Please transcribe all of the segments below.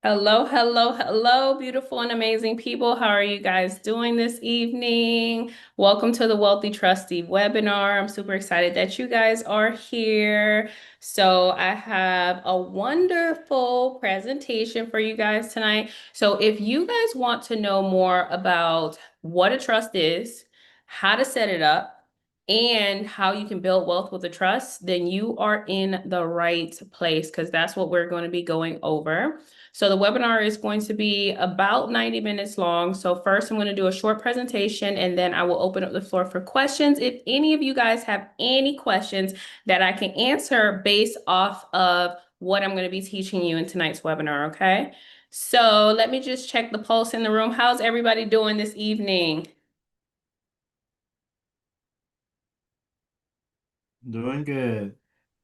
Hello, hello, hello, beautiful and amazing people. How are you guys doing this evening? Welcome to the Wealthy Trustee webinar. I'm super excited that you guys are here. So I have a wonderful presentation for you guys tonight. So if you guys want to know more about what a trust is, how to set it up, and how you can build wealth with a trust, then you are in the right place because that's what we're going to be going over. So the webinar is going to be about 90 minutes long. So first I'm going to do a short presentation and then I will open up the floor for questions. If any of you guys have any questions that I can answer based off of what I'm going to be teaching you in tonight's webinar, okay? So let me just check the pulse in the room. How's everybody doing this evening? Doing good.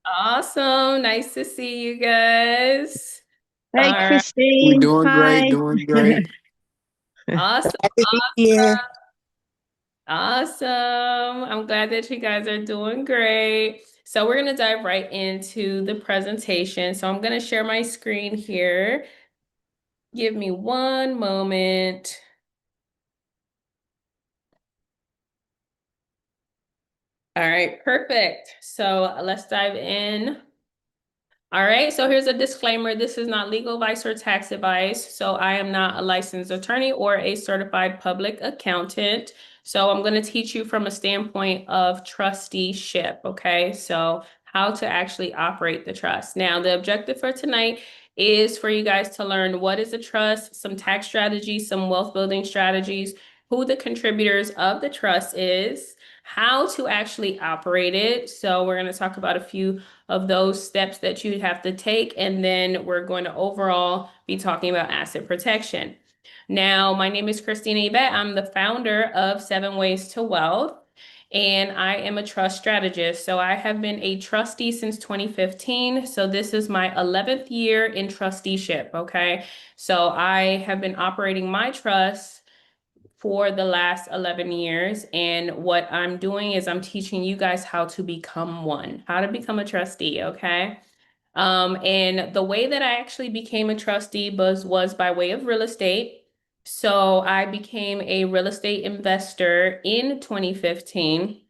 Awesome. Nice to see you guys. Hi, All right. We Christine. doing great, Hi. doing great. Awesome. Happy New Year. Awesome. I'm glad that you guys are doing great. So we're going to dive right into the presentation. So I'm going to share my screen here. Give me one moment. All right, perfect. So let's dive in. All right, so here's a disclaimer. This is not legal advice or tax advice. So I am not a licensed attorney or a certified public accountant. So I'm going to teach you from a standpoint of trusteeship, okay? So how to actually operate the trust. Now, the objective for tonight is for you guys to learn what is a trust, some tax strategies, some wealth building strategies, who the contributors of the trust is, how to actually operate it. So we're going to talk about a few of those steps that you have to take. And then we're going to overall be talking about asset protection. Now, my name is Christina Yvette. I'm the founder of 7 Ways to Wealth, and I am a trust strategist. So I have been a trustee since 2015. So this is my 11th year in trusteeship. Okay. So I have been operating my trust for the last 11 years. And what I'm doing is I'm teaching you guys how to become one, how to become a trustee, okay? And the way that I actually became a trustee was by way of real estate. So I became a real estate investor in 2015.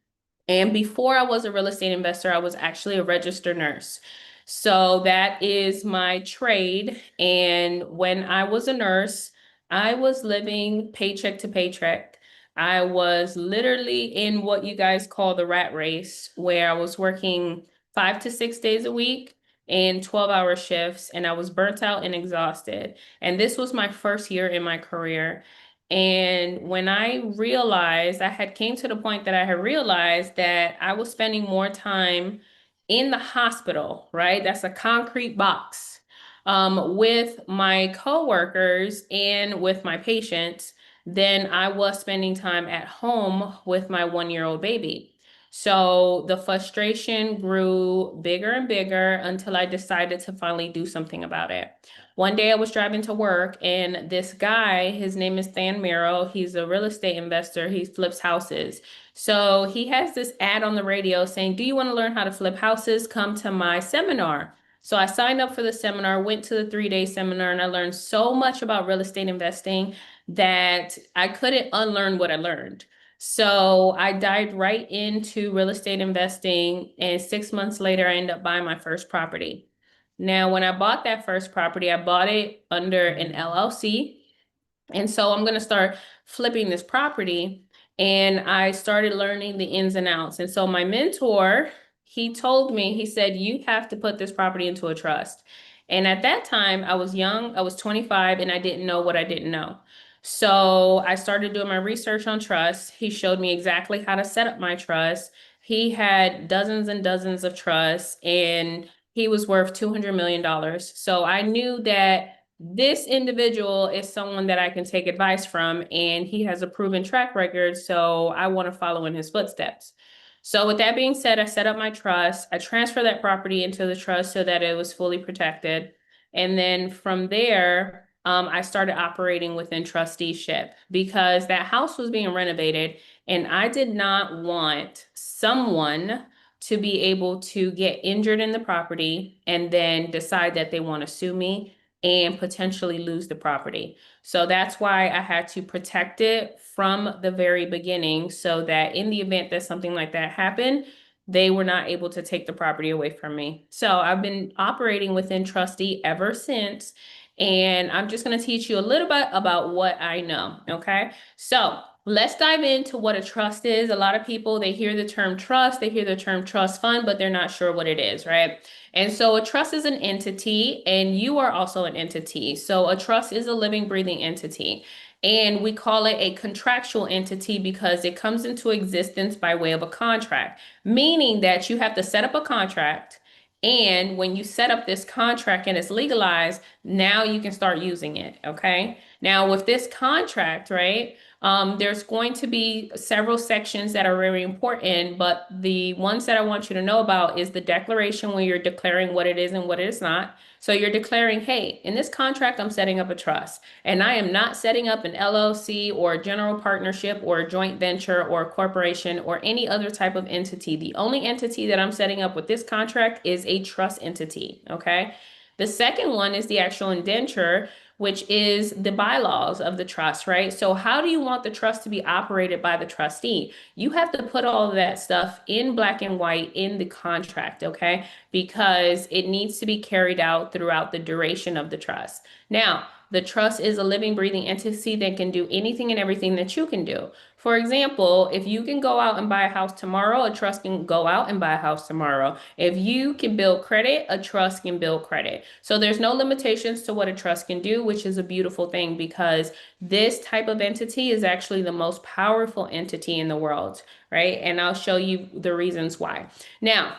And before I was a real estate investor, I was actually a registered nurse. So that is my trade. And when I was a nurse, I was living paycheck to paycheck. I was literally in what you guys call the rat race, where I was working 5 to 6 days a week and 12-hour shifts, and I was burnt out and exhausted. And this was my first year in my career. And when I realized, I had came to the point that I had realized that I was spending more time in the hospital, right? That's a concrete box, with my coworkers and with my patients than I was spending time at home with my 1-year-old baby. So the frustration grew bigger and bigger until I decided to finally do something about it. One day I was driving to work and this guy, his name is Than Merrill. He's a real estate investor. He flips houses. So he has this ad on the radio saying, "Do you want to learn how to flip houses? Come to my seminar." So I signed up for the seminar, went to the 3-day seminar, and I learned so much about real estate investing that I couldn't unlearn what I learned. So I dived right into real estate investing, and 6 months later, I ended up buying my first property. Now, when I bought that first property, I bought it under an LLC. And so I'm going to start flipping this property. And I started learning the ins and outs. And so my mentor, he told me, he said, "You have to put this property into a trust." And at that time, I was young, I was 25, and I didn't know what I didn't know. So I started doing my research on trust. He showed me exactly how to set up my trust. He had dozens and dozens of trusts, and he was worth $200 million. So I knew that this individual is someone that I can take advice from, and he has a proven track record, so I want to follow in his footsteps. So with that being said, I set up my trust. I transferred that property into the trust so that it was fully protected. And then from there, I started operating within trusteeship because that house was being renovated, and I did not want someone to be able to get injured in the property and then decide that they want to sue me and potentially lose the property. So that's why I had to protect it from the very beginning so that in the event that something like that happened, they were not able to take the property away from me. So I've been operating within trustee ever since. And I'm just going to teach you a little bit about what I know. Okay. So let's dive into what a trust is. A lot of people, they hear the term trust, they hear the term trust fund, but they're not sure what it is, right? And so a trust is an entity, and you are also an entity. So a trust is a living, breathing entity. And we call it a contractual entity because it comes into existence by way of a contract, meaning that you have to set up a contract. And when you set up this contract and it's legalized, now you can start using it. Okay. Now, with this contract, right? There's going to be several sections that are very important, but the ones that I want you to know about is the declaration when you're declaring what it is and what it is not. So you're declaring, hey, in this contract, I'm setting up a trust, and I am not setting up an LLC or a general partnership or a joint venture or a corporation or any other type of entity. The only entity that I'm setting up with this contract is a trust entity, okay? The second one is the actual indenture, which is the bylaws of the trust, right? So how do you want the trust to be operated by the trustee? You have to put all of that stuff in black and white in the contract, okay? Because it needs to be carried out throughout the duration of the trust. Now, the trust is a living, breathing entity that can do anything and everything that you can do. For example, if you can go out and buy a house tomorrow, a trust can go out and buy a house tomorrow. If you can build credit, a trust can build credit. So there's no limitations to what a trust can do, which is a beautiful thing because this type of entity is actually the most powerful entity in the world, right? And I'll show you the reasons why. Now,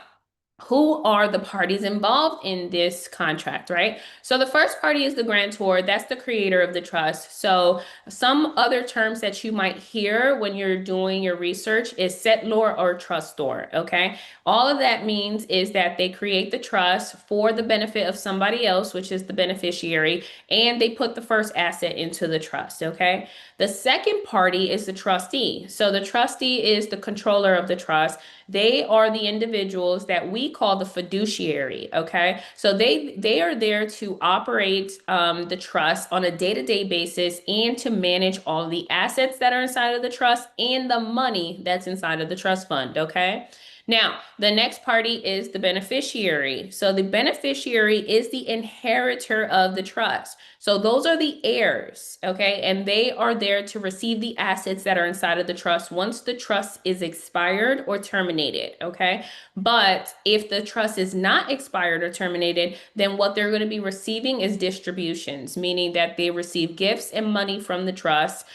who are the parties involved in this contract, right? So the first party is the grantor. That's the creator of the trust. So some other terms that you might hear when you're doing your research is settlor or trustor, okay? All of that means is that they create the trust for the benefit of somebody else, which is the beneficiary, and they put the first asset into the trust, okay? The second party is the trustee. So the trustee is the controller of the trust. They are the individuals that we call the fiduciary, okay? So they are there to operate the trust on a day-to-day basis and to manage all the assets that are inside of the trust and the money that's inside of the trust fund, okay? Now, the next party is the beneficiary. So the beneficiary is the inheritor of the trust. So those are the heirs, okay? And they are there to receive the assets that are inside of the trust once the trust is expired or terminated, okay? But if the trust is not expired or terminated, then what they're going to be receiving is distributions, meaning that they receive gifts and money from the trust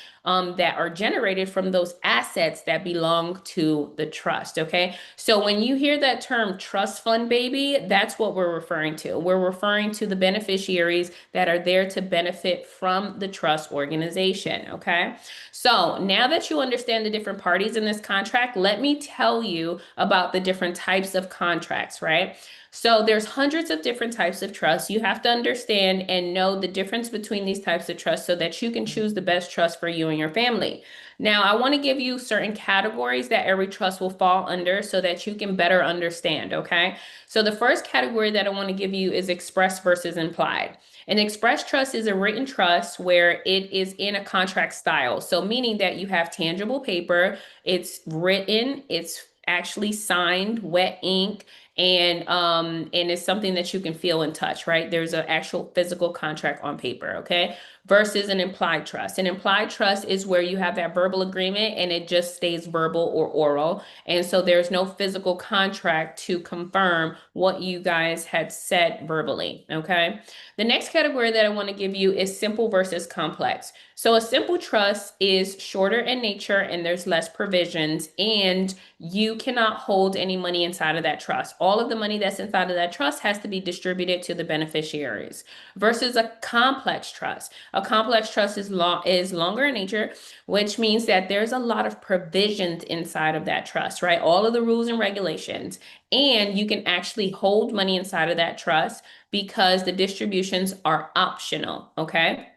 that are generated from those assets that belong to the trust, okay? So when you hear that term trust fund baby, that's what we're referring to. We're referring to the beneficiaries that are there to benefit from the trust organization, okay? So now that you understand the different parties in this contract, let me tell you about the different types of contracts, right? So there's hundreds of different types of trust. You have to understand and know the difference between these types of trust so that you can choose the best trust for you and your family. Now, I want to give you certain categories that every trust will fall under so that you can better understand, okay? So the first category that I want to give you is express versus implied. An express trust is a written trust where it is in a contract style. So meaning that you have tangible paper, it's written, it's actually signed, wet ink, and it's something that you can feel and touch, right? There's an actual physical contract on paper, okay? Versus an implied trust. An implied trust is where you have that verbal agreement and it just stays verbal or oral. And so there's no physical contract to confirm what you guys had said verbally, okay? The next category that I want to give you is simple versus complex. So a simple trust is shorter in nature and there's less provisions, and you cannot hold any money inside of that trust. All of the money that's inside of that trust has to be distributed to the beneficiaries versus a complex trust. A complex trust is longer in nature, which means that there's a lot of provisions inside of that trust, right? All of the rules and regulations. And you can actually hold money inside of that trust because the distributions are optional, okay?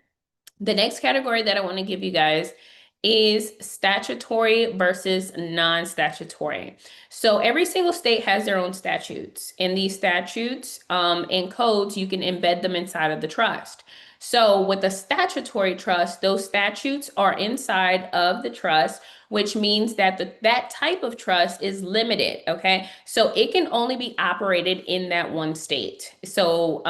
The next category that I want to give you guys is statutory versus non-statutory. So every single state has their own statutes, and these statutes and codes, you can embed them inside of the trust. So with a statutory trust, those statutes are inside of the trust, which means that that type of trust is limited, okay? So it can only be operated in that one state. So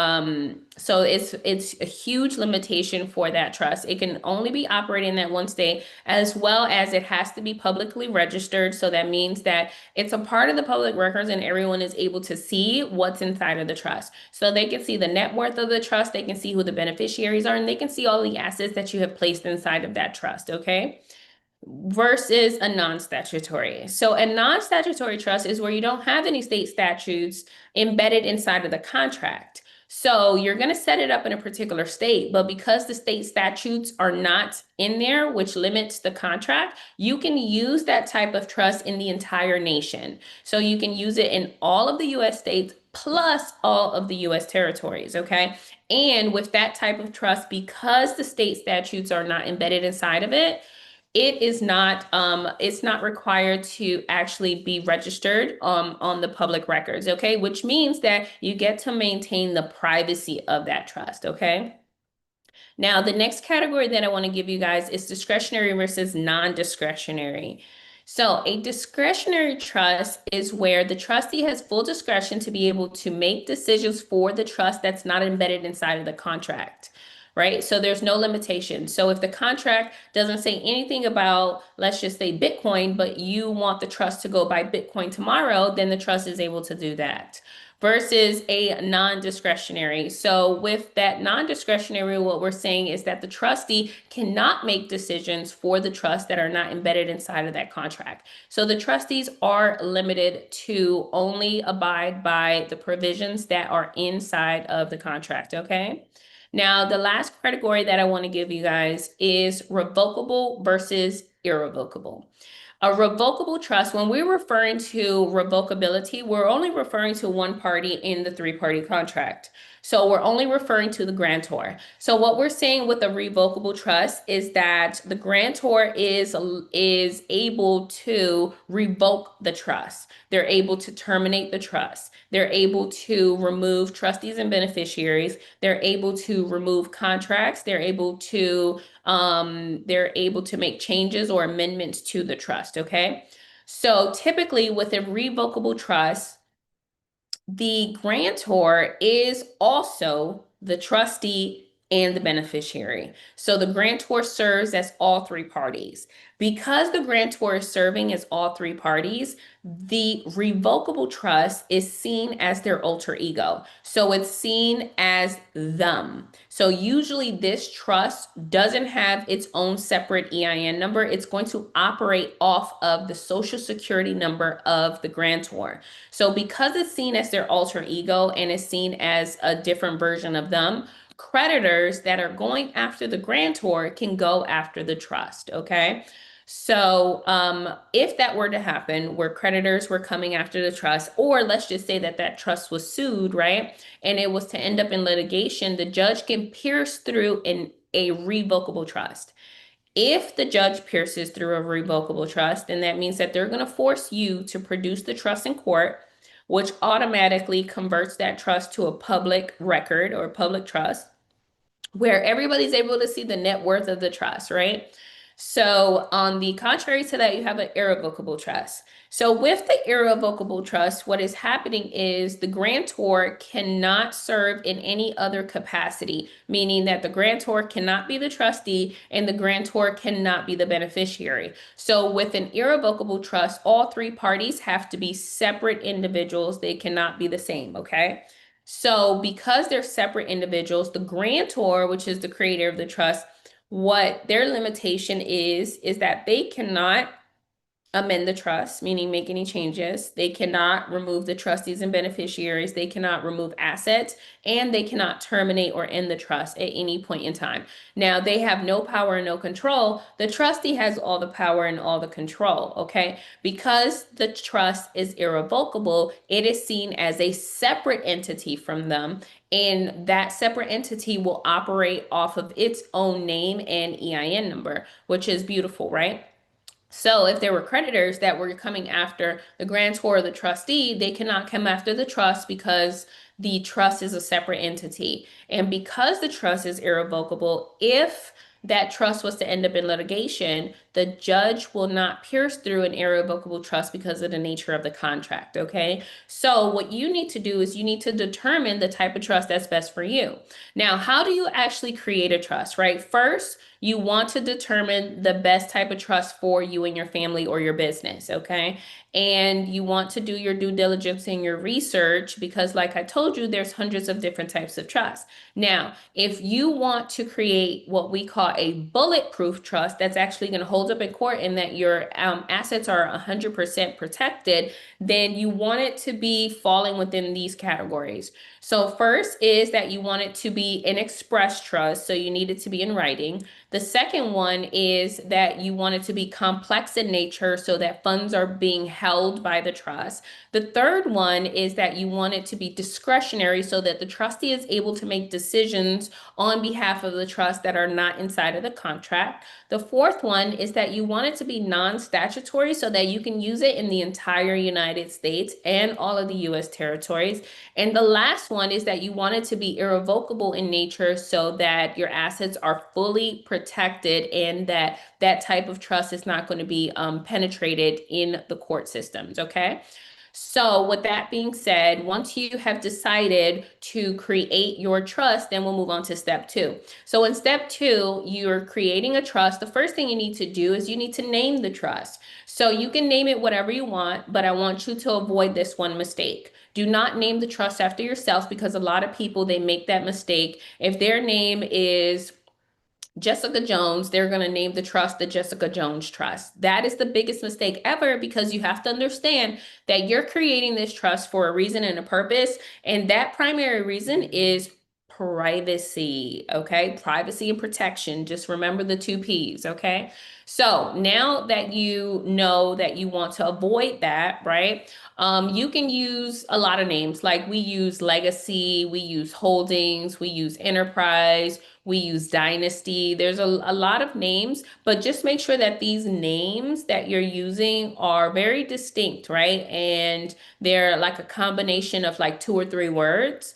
it's a huge limitation for that trust. It can only be operated in that one state, as well as it has to be publicly registered. So that means that it's a part of the public records and everyone is able to see what's inside of the trust. So they can see the net worth of the trust, they can see who the beneficiaries are, and they can see all the assets that you have placed inside of that trust, okay? Versus a non-statutory. So a non-statutory trust is where you don't have any state statutes embedded inside of the contract. So you're going to set it up in a particular state, but because the state statutes are not in there, which limits the contract, you can use that type of trust in the entire nation. So you can use it in all of the US states plus all of the US territories, okay? And with that type of trust, because the state statutes are not embedded inside of it, it's not required to actually be registered on the public records, okay? Which means that you get to maintain the privacy of that trust, okay? Now, the next category that I want to give you guys is discretionary versus non-discretionary. So a discretionary trust is where the trustee has full discretion to be able to make decisions for the trust that's not embedded inside of the contract, right? So there's no limitation. So if the contract doesn't say anything about, let's just say Bitcoin, but you want the trust to go buy Bitcoin tomorrow, then the trust is able to do that versus a non-discretionary. So with that non-discretionary, what we're saying is that the trustee cannot make decisions for the trust that are not embedded inside of that contract. So the trustees are limited to only abide by the provisions that are inside of the contract, okay? Now, the last category that I want to give you guys is revocable versus irrevocable. A revocable trust, when we're referring to revocability, we're only referring to one party in the three-party contract. So we're only referring to the grantor. So what we're saying with a revocable trust is that the grantor is able to revoke the trust. They're able to terminate the trust. They're able to remove trustees and beneficiaries. They're able to remove contracts. They're able to make changes or amendments to the trust, okay? So typically with a revocable trust, the grantor is also the trustee and the beneficiary. So the grantor serves as all three parties. Because the grantor is serving as all three parties, the revocable trust is seen as their alter ego. So it's seen as them. So usually this trust doesn't have its own separate EIN number. It's going to operate off of the social security number of the grantor. So because it's seen as their alter ego and is seen as a different version of them, creditors that are going after the grantor can go after the trust, okay? So if that were to happen, where creditors were coming after the trust, or let's just say that that trust was sued, right? And it was to end up in litigation, the judge can pierce through a revocable trust. If the judge pierces through a revocable trust, then that means that they're going to force you to produce the trust in court, which automatically converts that trust to a public record or public trust, where everybody's able to see the net worth of the trust, right? So on the contrary to that, you have an irrevocable trust. So with the irrevocable trust, what is happening is the grantor cannot serve in any other capacity, meaning that the grantor cannot be the trustee and the grantor cannot be the beneficiary. So with an irrevocable trust, all three parties have to be separate individuals. They cannot be the same, okay? So because they're separate individuals, the grantor, which is the creator of the trust, what their limitation is that they cannot amend the trust, meaning make any changes. They cannot remove the trustees and beneficiaries. They cannot remove assets, and they cannot terminate or end the trust at any point in time. Now, they have no power and no control. The trustee has all the power and all the control, okay? Because the trust is irrevocable, it is seen as a separate entity from them, and that separate entity will operate off of its own name and EIN number, which is beautiful, right? So if there were creditors that were coming after the grantor or the trustee, they cannot come after the trust because the trust is a separate entity. And because the trust is irrevocable, if that trust was to end up in litigation, the judge will not pierce through an irrevocable trust because of the nature of the contract, okay? So what you need to do is you need to determine the type of trust that's best for you. Now, how do you actually create a trust, right? First, you want to determine the best type of trust for you and your family or your business, okay? And you want to do your due diligence and your research because, like I told you, there's hundreds of different types of trust. Now, if you want to create what we call a bulletproof trust that's actually going to hold up in court and that your assets are 100% protected, then you want it to be falling within these categories. So, first is that you want it to be an express trust, so you need it to be in writing. The second one is that you want it to be complex in nature so that funds are being held by the trust. The third one is that you want it to be discretionary so that the trustee is able to make decisions on behalf of the trust that are not inside of the contract. The fourth one is that you want it to be non-statutory so that you can use it in the entire United States and all of the US territories. And the last one is that you want it to be irrevocable in nature so that your assets are fully protected and that that type of trust is not going to be penetrated in the court systems, okay? So with that being said, once you have decided to create your trust, then we'll move on to step two. So in step two, you're creating a trust. The first thing you need to do is you need to name the trust. So you can name it whatever you want, but I want you to avoid this one mistake. Do not name the trust after yourself because a lot of people, they make that mistake. If their name is Jessica Jones, they're going to name the trust the Jessica Jones Trust. That is the biggest mistake ever because you have to understand that you're creating this trust for a reason and a purpose. And that primary reason is privacy, okay? Privacy and protection. Just remember the two P's, okay? So now that you know that you want to avoid that, right? You can use a lot of names. Like we use Legacy, we use Holdings, we use Enterprise, we use Dynasty. There's a lot of names, but just make sure that these names that you're using are very distinct, right? And they're like a combination of like two or three words,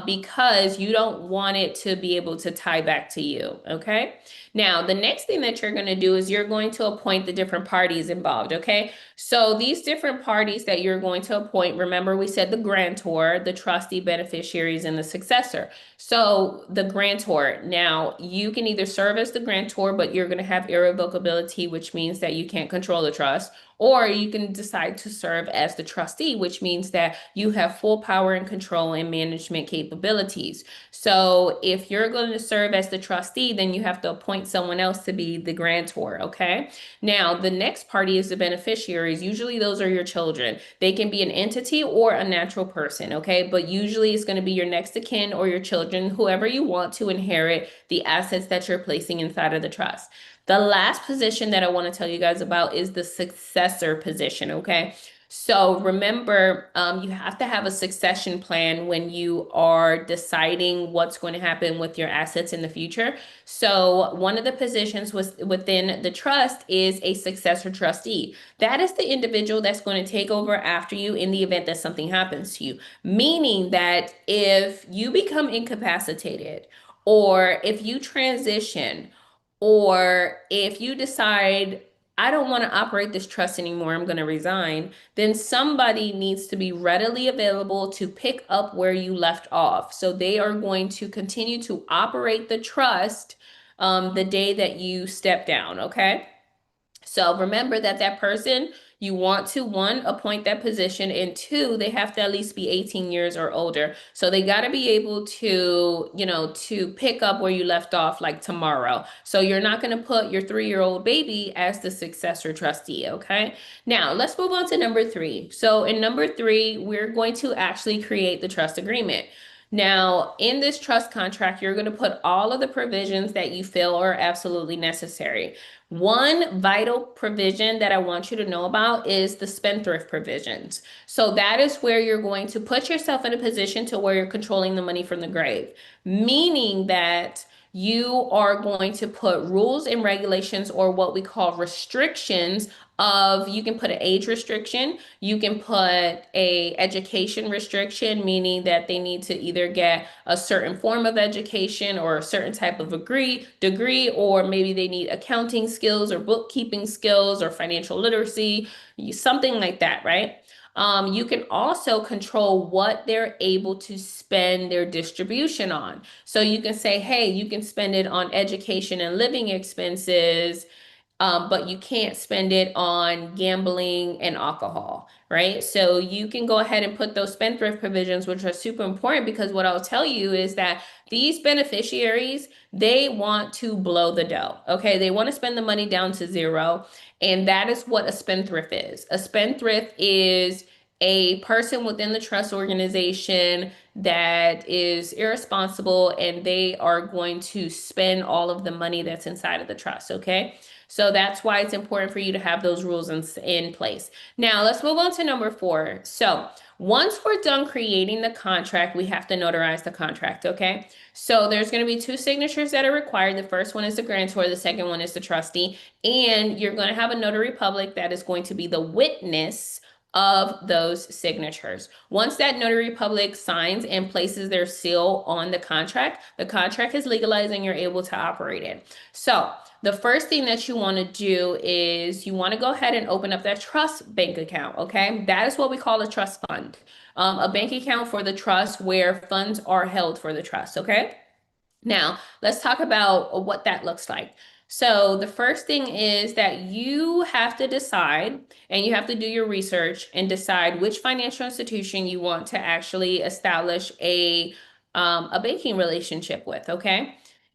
because you don't want it to be able to tie back to you, okay? Now, the next thing that you're going to do is you're going to appoint the different parties involved, okay? So these different parties that you're going to appoint, remember we said the grantor, the trustee, beneficiaries, and the successor. So the grantor, now you can either serve as the grantor, but you're going to have irrevocability, which means that you can't control the trust, or you can decide to serve as the trustee, which means that you have full power and control and management capabilities. So if you're going to serve as the trustee, then you have to appoint someone else to be the grantor, okay? Now, the next party is the beneficiaries. Usually those are your children. They can be an entity or a natural person, okay? But usually it's going to be your next of kin or your children, whoever you want to inherit the assets that you're placing inside of the trust. The last position that I want to tell you guys about is the successor position, okay? So remember, you have to have a succession plan when you are deciding what's going to happen with your assets in the future. So one of the positions was within the trust is a successor trustee. That is the individual that's going to take over after you in the event that something happens to you. Meaning that if you become incapacitated, or if you transition, or if you decide, I don't want to operate this trust anymore, I'm going to resign, then somebody needs to be readily available to pick up where you left off. So they are going to continue to operate the trust the day that you step down, okay? So remember that that person, You want to, one, appoint that position, and two, they have to at least be 18 years or older. So they got to be able to, to pick up where you left off like tomorrow. So you're not going to put your 3-year-old baby as the successor trustee, okay? Now, let's move on to number three. So in number three, we're going to actually create the trust agreement. Now, in this trust contract, you're going to put all of the provisions that you feel are absolutely necessary. One vital provision that I want you to know about is the spendthrift provisions. So that is where you're going to put yourself in a position to where you're controlling the money from the grave, meaning that you are going to put rules and regulations, or what we call restrictions, of, you can put an age restriction, you can put a education restriction, meaning that they need to either get a certain form of education or a certain type of degree, or maybe they need accounting skills or bookkeeping skills or financial literacy, something like that, right? You can also control what they're able to spend their distribution on. So you can say, hey, you can spend it on education and living expenses, but you can't spend it on gambling and alcohol, right? So you can go ahead and put those spendthrift provisions, which are super important, because what I'll tell you is that these beneficiaries, they want to blow the dough, okay? They want to spend the money down to zero, and that is what a spendthrift is. A spendthrift is a person within the trust organization that is irresponsible, and they are going to spend all of the money that's inside of the trust, okay? So that's why it's important for you to have those rules in place. Now, let's move on to number four. So once we're done creating the contract, we have to notarize the contract, okay? So there's going to be two signatures that are required. The first one is the grantor, the second one is the trustee, and you're going to have a notary public that is going to be the witness of those signatures. Once that notary public signs and places their seal on the contract is legalized and you're able to operate it. So the first thing that you want to do is you want to go ahead and open up that trust bank account, okay? That is what we call a trust fund, a bank account for the trust where funds are held for the trust, okay? Now, let's talk about what that looks like. So the first thing is that you have to decide, and you have to do your research and decide which financial institution you want to actually establish a banking relationship with, okay?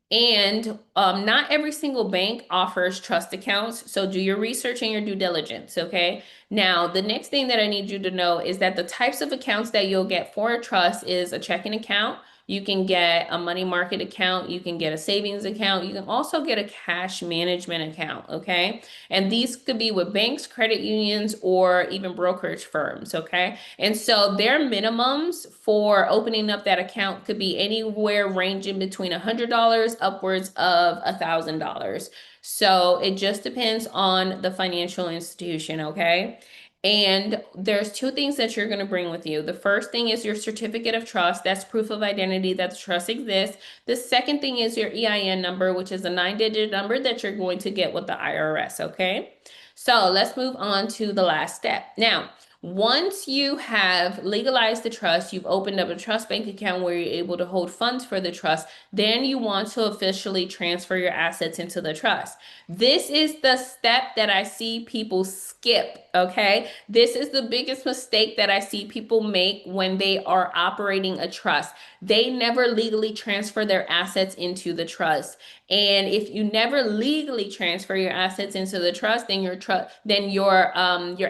And not every single bank offers trust accounts, so do your research and your due diligence, okay? Now, the next thing that I need you to know is that the types of accounts that you'll get for a trust is a checking account. You can get a money market account, you can get a savings account, you can also get a cash management account, okay? And these could be with banks, credit unions, or even brokerage firms, okay? And so their minimums for opening up that account could be anywhere ranging between $100 upwards of $1,000. So it just depends on the financial institution, okay? And there's two things that you're going to bring with you. The first thing is your certificate of trust. That's proof of identity that the trust exists. The second thing is your EIN number, which is a 9-digit number that you're going to get with the IRS, okay? So let's move on to the last step. Now, once you have legalized the trust, you've opened up a trust bank account where you're able to hold funds for the trust, then you want to officially transfer your assets into the trust. This is the step that I see people skip, okay? This is the biggest mistake that I see people make when they are operating a trust. They never legally transfer their assets into the trust. And if you never legally transfer your assets into the trust, then your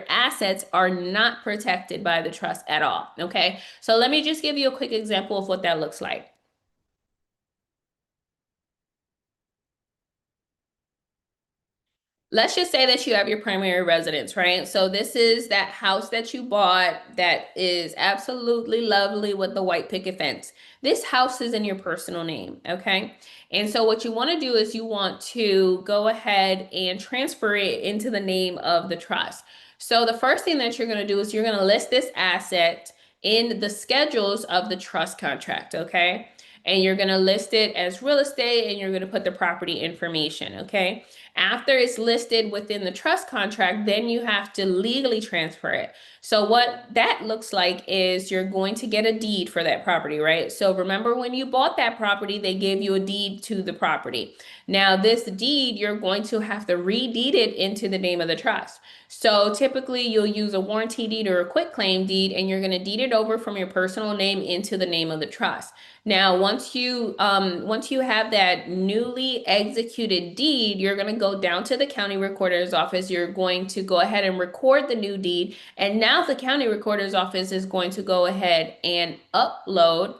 assets are not protected by the trust at all, okay? So let me just give you a quick example of what that looks like. Let's just say that you have your primary residence, right? So this is that house that you bought that is absolutely lovely with the white picket fence. This house is in your personal name, okay? And so what you want to do is you want to go ahead and transfer it into the name of the trust. So the first thing that you're going to do is you're going to list this asset in the schedules of the trust contract, okay? And you're going to list it as real estate, and you're going to put the property information, okay? After it's listed within the trust contract, then you have to legally transfer it. So what that looks like is you're going to get a deed for that property, right? So remember when you bought that property, they gave you a deed to the property. Now this deed, you're going to have to re-deed it into the name of the trust. So typically you'll use a warranty deed or a quitclaim deed, and you're going to deed it over from your personal name into the name of the trust. Now, once you have that newly executed deed, you're going to go down to the county recorder's office. You're going to go ahead and record the new deed. And now the county recorder's office is going to go ahead and upload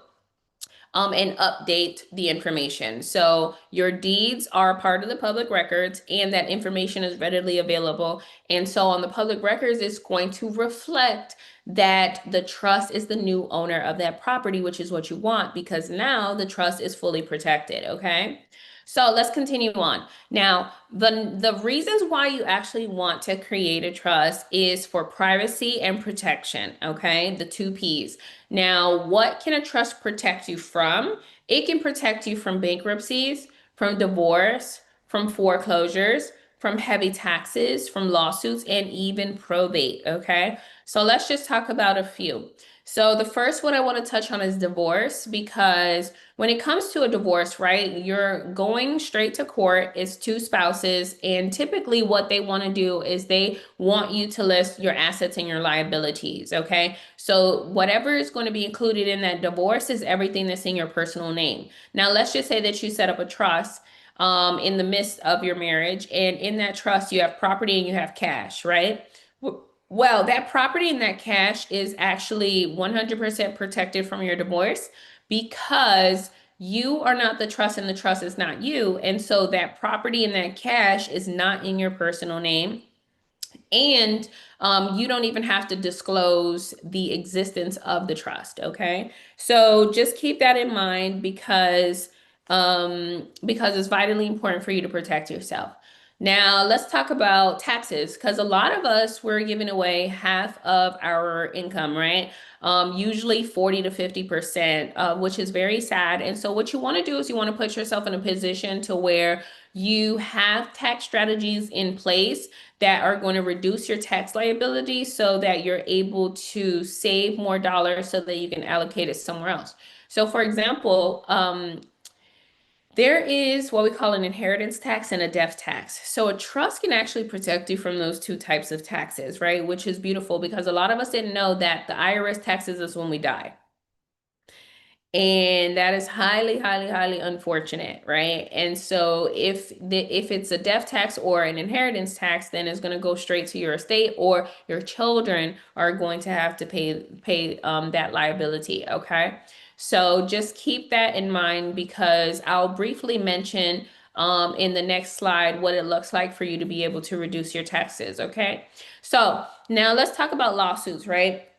and update the information. So your deeds are part of the public records, and that information is readily available. And so on the public records, it's going to reflect that the trust is the new owner of that property, which is what you want, because now the trust is fully protected, okay? So let's continue on. Now, the reasons why you actually want to create a trust is for privacy and protection, okay? The two P's. Now, what can a trust protect you from? It can protect you from bankruptcies, from divorce, from foreclosures, from heavy taxes, from lawsuits, and even probate, okay? So let's just talk about a few. So the first one I want to touch on is divorce, because when it comes to a divorce, right, you're going straight to court. It's two spouses, and typically what they want to do is they want you to list your assets and your liabilities, okay? So whatever is going to be included in that divorce is everything that's in your personal name. Now, let's just say that you set up a trust in the midst of your marriage, and in that trust you have property and you have cash, right? Well, that property and that cash is actually 100% protected from your divorce, because you are not the trust and the trust is not you. And so that property and that cash is not in your personal name. And you don't even have to disclose the existence of the trust, okay? So just keep that in mind, because it's vitally important for you to protect yourself. Now, let's talk about taxes, because a lot of us, we're giving away half of our income, right? Usually 40 to 50%, which is very sad. And so what you want to do is you want to put yourself in a position to where you have tax strategies in place that are going to reduce your tax liability, so that you're able to save more dollars so that you can allocate it somewhere else. So for example, there is what we call an inheritance tax and a death tax. So a trust can actually protect you from those two types of taxes, right? Which is beautiful, because a lot of us didn't know that the IRS taxes us when we die. And that is highly, highly, highly unfortunate, right? And so if it's a death tax or an inheritance tax, then it's going to go straight to your estate, or your children are going to have to pay that liability, okay? So just keep that in mind, because I'll briefly mention in the next slide what it looks like for you to be able to reduce your taxes, okay? So now let's talk about lawsuits, right?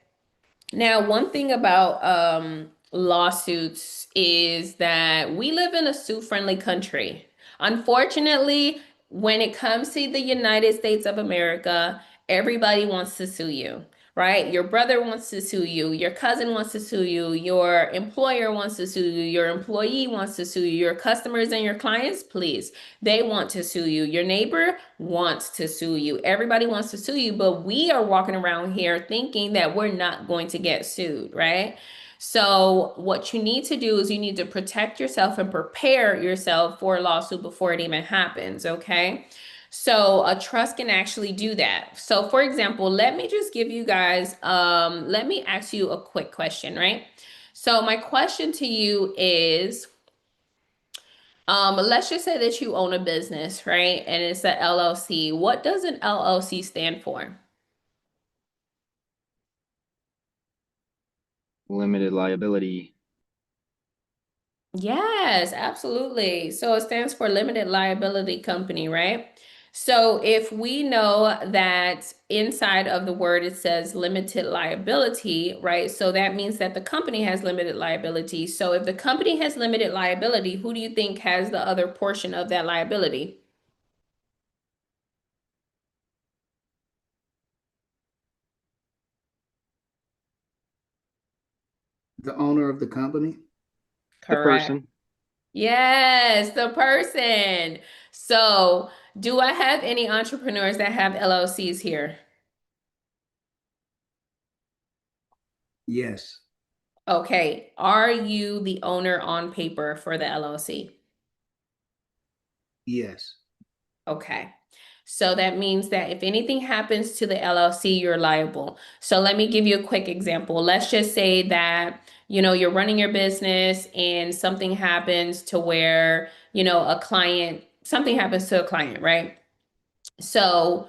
Now, one thing about lawsuits is that we live in a suit-friendly country. Unfortunately, when it comes to the United States of America, everybody wants to sue you, right? Your brother wants to sue you, your cousin wants to sue you, your employer wants to sue you, your employee wants to sue you, your customers and your clients, please, they want to sue you. Your neighbor wants to sue you. Everybody wants to sue you, but we are walking around here thinking that we're not going to get sued, right? So what you need to do is you need to protect yourself and prepare yourself for a lawsuit before it even happens, okay? So a trust can actually do that. So for example, let me just give you guys, let me ask you a quick question, right? So my question to you is, let's just say that you own a business, right? And it's a LLC. What does an LLC stand for? Limited liability. Yes, absolutely. So it stands for limited liability company, right? So if we know that inside of the word it says limited liability, right? So that means that the company has limited liability. So if the company has limited liability, who do you think has the other portion of that liability? The owner of the company? The Correct. person. Yes, the person. So do I have any entrepreneurs that have LLCs here? Yes. Okay, are you the owner on paper for the LLC? Yes. Okay. So that means that if anything happens to the LLC, you're liable. So let me give you a quick example. Let's just say that, you're running your business and something happens to where, something happens to a client, right? So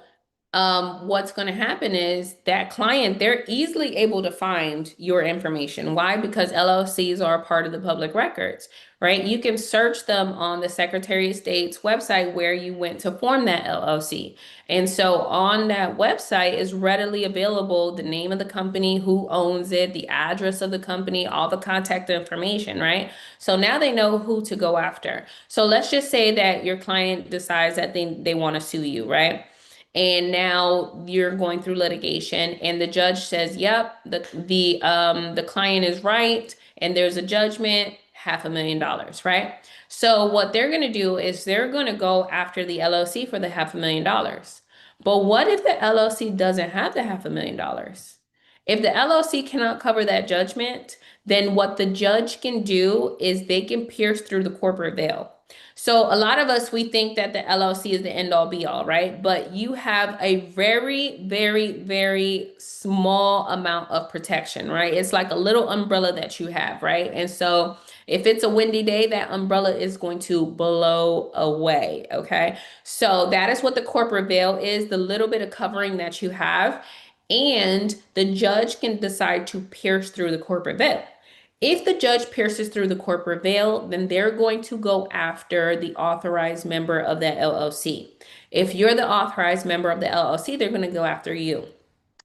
what's going to happen is that client, they're easily able to find your information. Why? Because LLCs are a part of the public records, right? You can search them on the Secretary of State's website where you went to form that LLC. And so on that website is readily available the name of the company, who owns it, the address of the company, all the contact information, right? So now they know who to go after. So let's just say that your client decides that they want to sue you, right? And now you're going through litigation and the judge says, yep, the client is right and there's a judgment, $500,000, right? So what they're going to do is they're going to go after the LLC for the $500,000. But what if the LLC doesn't have the $500,000? If the LLC cannot cover that judgment, then what the judge can do is they can pierce through the corporate veil. So a lot of us, we think that the LLC is the end all be all, right? But you have a very, very, very small amount of protection, right? It's like a little umbrella that you have, right? And so if it's a windy day, that umbrella is going to blow away, okay? So that is what the corporate veil is, the little bit of covering that you have. And the judge can decide to pierce through the corporate veil. If the judge pierces through the corporate veil, then they're going to go after the authorized member of that LLC. If you're the authorized member of the LLC, they're going to go after you.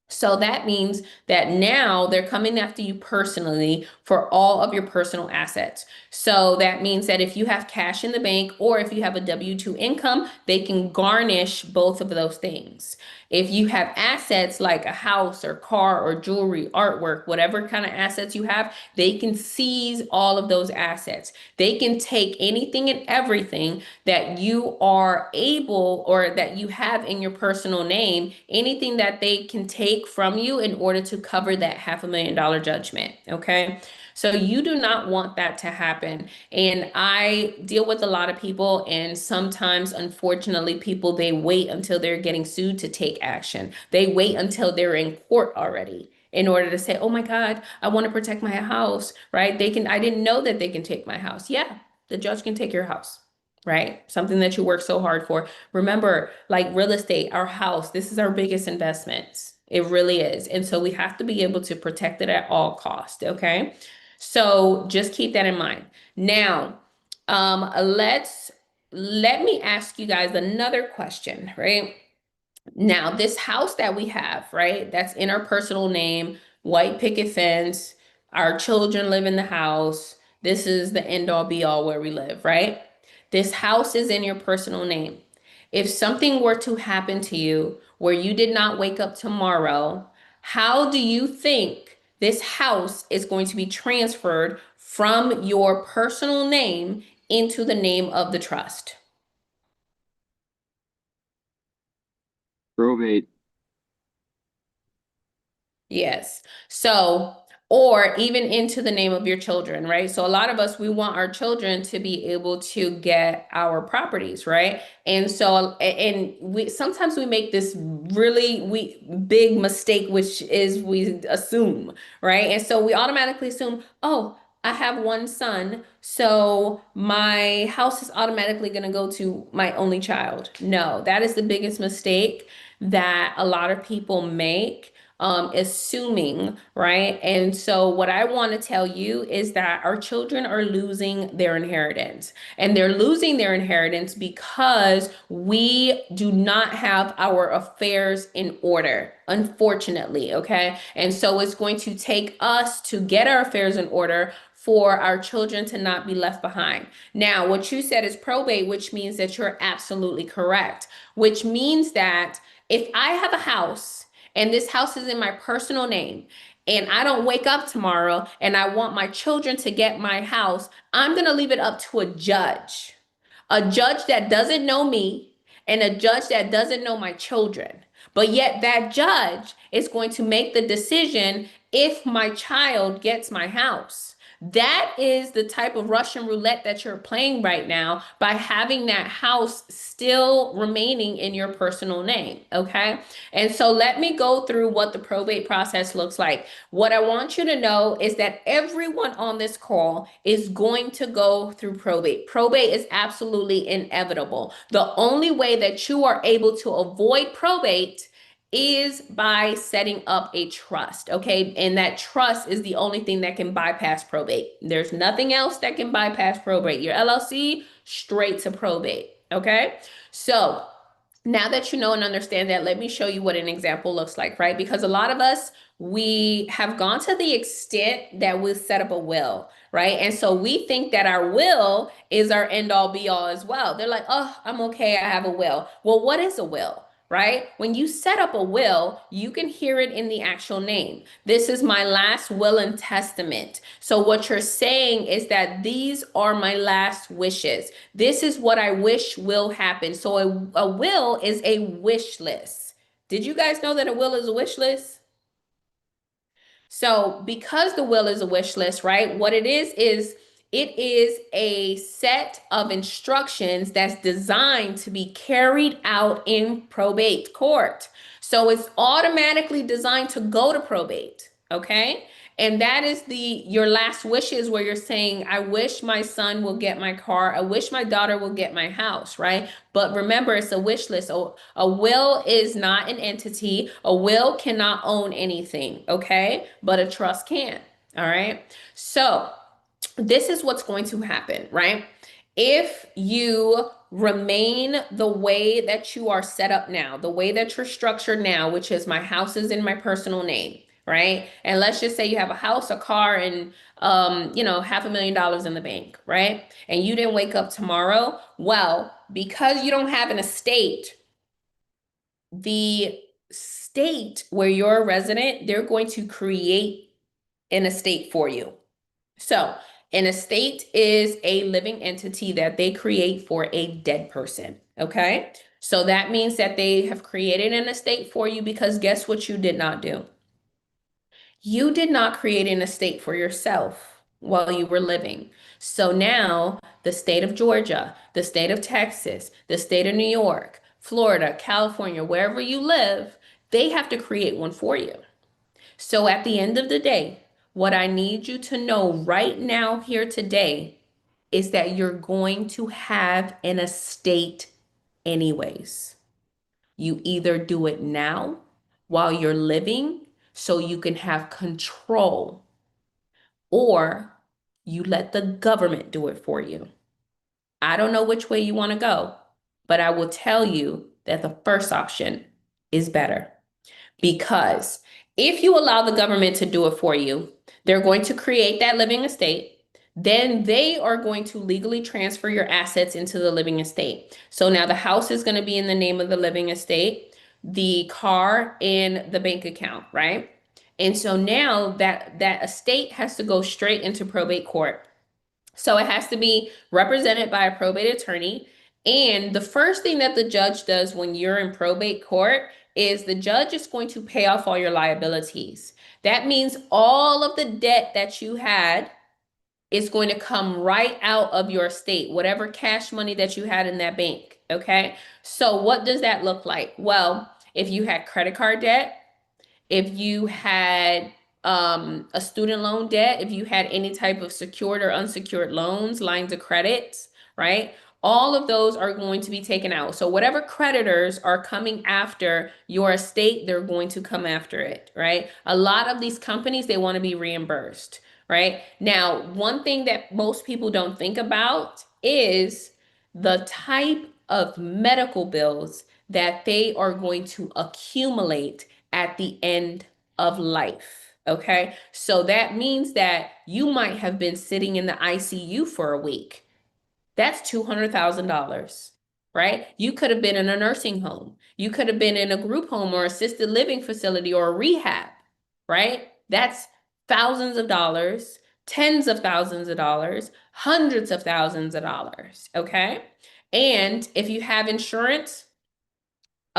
So that means that now they're coming after you personally for all of your personal assets. So that means that if you have cash in the bank or if you have a W-2 income, they can garnish both of those things. If you have assets like a house or car or jewelry, artwork, whatever kind of assets you have, they can seize all of those assets. They can take anything and everything that you are able or that you have in your personal name, anything that they can take from you in order to cover that $500,000 judgment. Okay. So you do not want that to happen. And I deal with a lot of people, and sometimes, unfortunately, people, they wait until they're getting sued to take action. They wait until they're in court already in order to say, oh my God, I want to protect my house, right? I didn't know that they can take my house. Yeah, the judge can take your house, right? Something that you work so hard for. Remember, like real estate, our house, this is our biggest investments. It really is. And so we have to be able to protect it at all costs, okay? So just keep that in mind. Now, let me ask you guys another question, right? Now, this house that we have, right, that's in our personal name, white picket fence, our children live in the house. This is the end all be all where we live, right? This house is in your personal name. If something were to happen to you where you did not wake up tomorrow, how do you think this house is going to be transferred from your personal name into the name of the trust? probate, Yes. So, or even into the name of your children, right? So a lot of us, we want our children to be able to get our properties, right? And so, and we sometimes we make this really big mistake, which is we assume, right? And so we automatically assume, oh, I have one son, so my house is automatically going to go to my only child. No, that is the biggest mistake that a lot of people make, assuming, right? And so what I want to tell you is that our children are losing their inheritance, and they're losing their inheritance because we do not have our affairs in order, unfortunately, okay? And so it's going to take us to get our affairs in order for our children to not be left behind. Now, what you said is probate, which means that you're absolutely correct, which means that if I have a house and this house is in my personal name, and I don't wake up tomorrow and I want my children to get my house, I'm going to leave it up to a judge that doesn't know me and a judge that doesn't know my children. But yet that judge is going to make the decision if my child gets my house. That is the type of Russian roulette that you're playing right now by having that house still remaining in your personal name, okay? And so let me go through what the probate process looks like. What I want you to know is that everyone on this call is going to go through probate. Probate is absolutely inevitable. The only way that you are able to avoid probate is by setting up a trust, okay? And that trust is the only thing that can bypass probate. There's nothing else that can bypass probate. Your LLC, straight to probate, okay? So now that you know and understand that, let me show you what an example looks like, right? Because a lot of us, we have gone to the extent that we'll set up a will, right? And so we think that our will is our end all be all as well. They're like, oh, I'm okay, I have a will. Well, what is a will? Right? When you set up a will, you can hear it in the actual name. This is my last will and testament. So what you're saying is that these are my last wishes. This is what I wish will happen. So a will is a wish list. Did you guys know that a will is a wish list? So because the will is a wish list, right? What it is it is a set of instructions that's designed to be carried out in probate court. So it's automatically designed to go to probate, okay? And that is your last wishes where you're saying, I wish my son will get my car. I wish my daughter will get my house, right? But remember, it's a wish list. So a will is not an entity. A will cannot own anything, okay? But a trust can, all right? So this is what's going to happen, right? If you remain the way that you are set up now, the way that you're structured now, which is my house is in my personal name, right? And let's just say you have a house, a car, and $500,000 in the bank, right? And you didn't wake up tomorrow. Well, because you don't have an estate, the state where you're a resident, they're going to create an estate for you. So an estate is a living entity that they create for a dead person, okay? So that means that they have created an estate for you because guess what you did not do? You did not create an estate for yourself while you were living. So now the state of Georgia, the state of Texas, the state of New York, Florida, California, wherever you live, they have to create one for you. So at the end of the day, what I need you to know right now here today is that you're going to have an estate anyways. You either do it now while you're living so you can have control, or you let the government do it for you. I don't know which way you want to go, but I will tell you that the first option is better. Because if you allow the government to do it for you, they're going to create that living estate. Then they are going to legally transfer your assets into the living estate. So now the house is going to be in the name of the living estate, the car in the bank account, right? And so now that estate has to go straight into probate court. So it has to be represented by a probate attorney. And the first thing that the judge does when you're in probate court is the judge is going to pay off all your liabilities. That means all of the debt that you had is going to come right out of your estate, whatever cash money that you had in that bank, okay? So what does that look like? Well, if you had credit card debt, if you had a student loan debt, if you had any type of secured or unsecured loans, lines of credit, right? All of those are going to be taken out. So whatever creditors are coming after your estate, they're going to come after it, right? A lot of these companies, they want to be reimbursed, right? Now, one thing that most people don't think about is the type of medical bills that they are going to accumulate at the end of life. Okay. So that means that you might have been sitting in the ICU for a week. That's $200,000, right? You could have been in a nursing home. You could have been in a group home or assisted living facility or a rehab, right? That's thousands of dollars, tens of thousands of dollars, hundreds of thousands of dollars. Okay. And if you have insurance,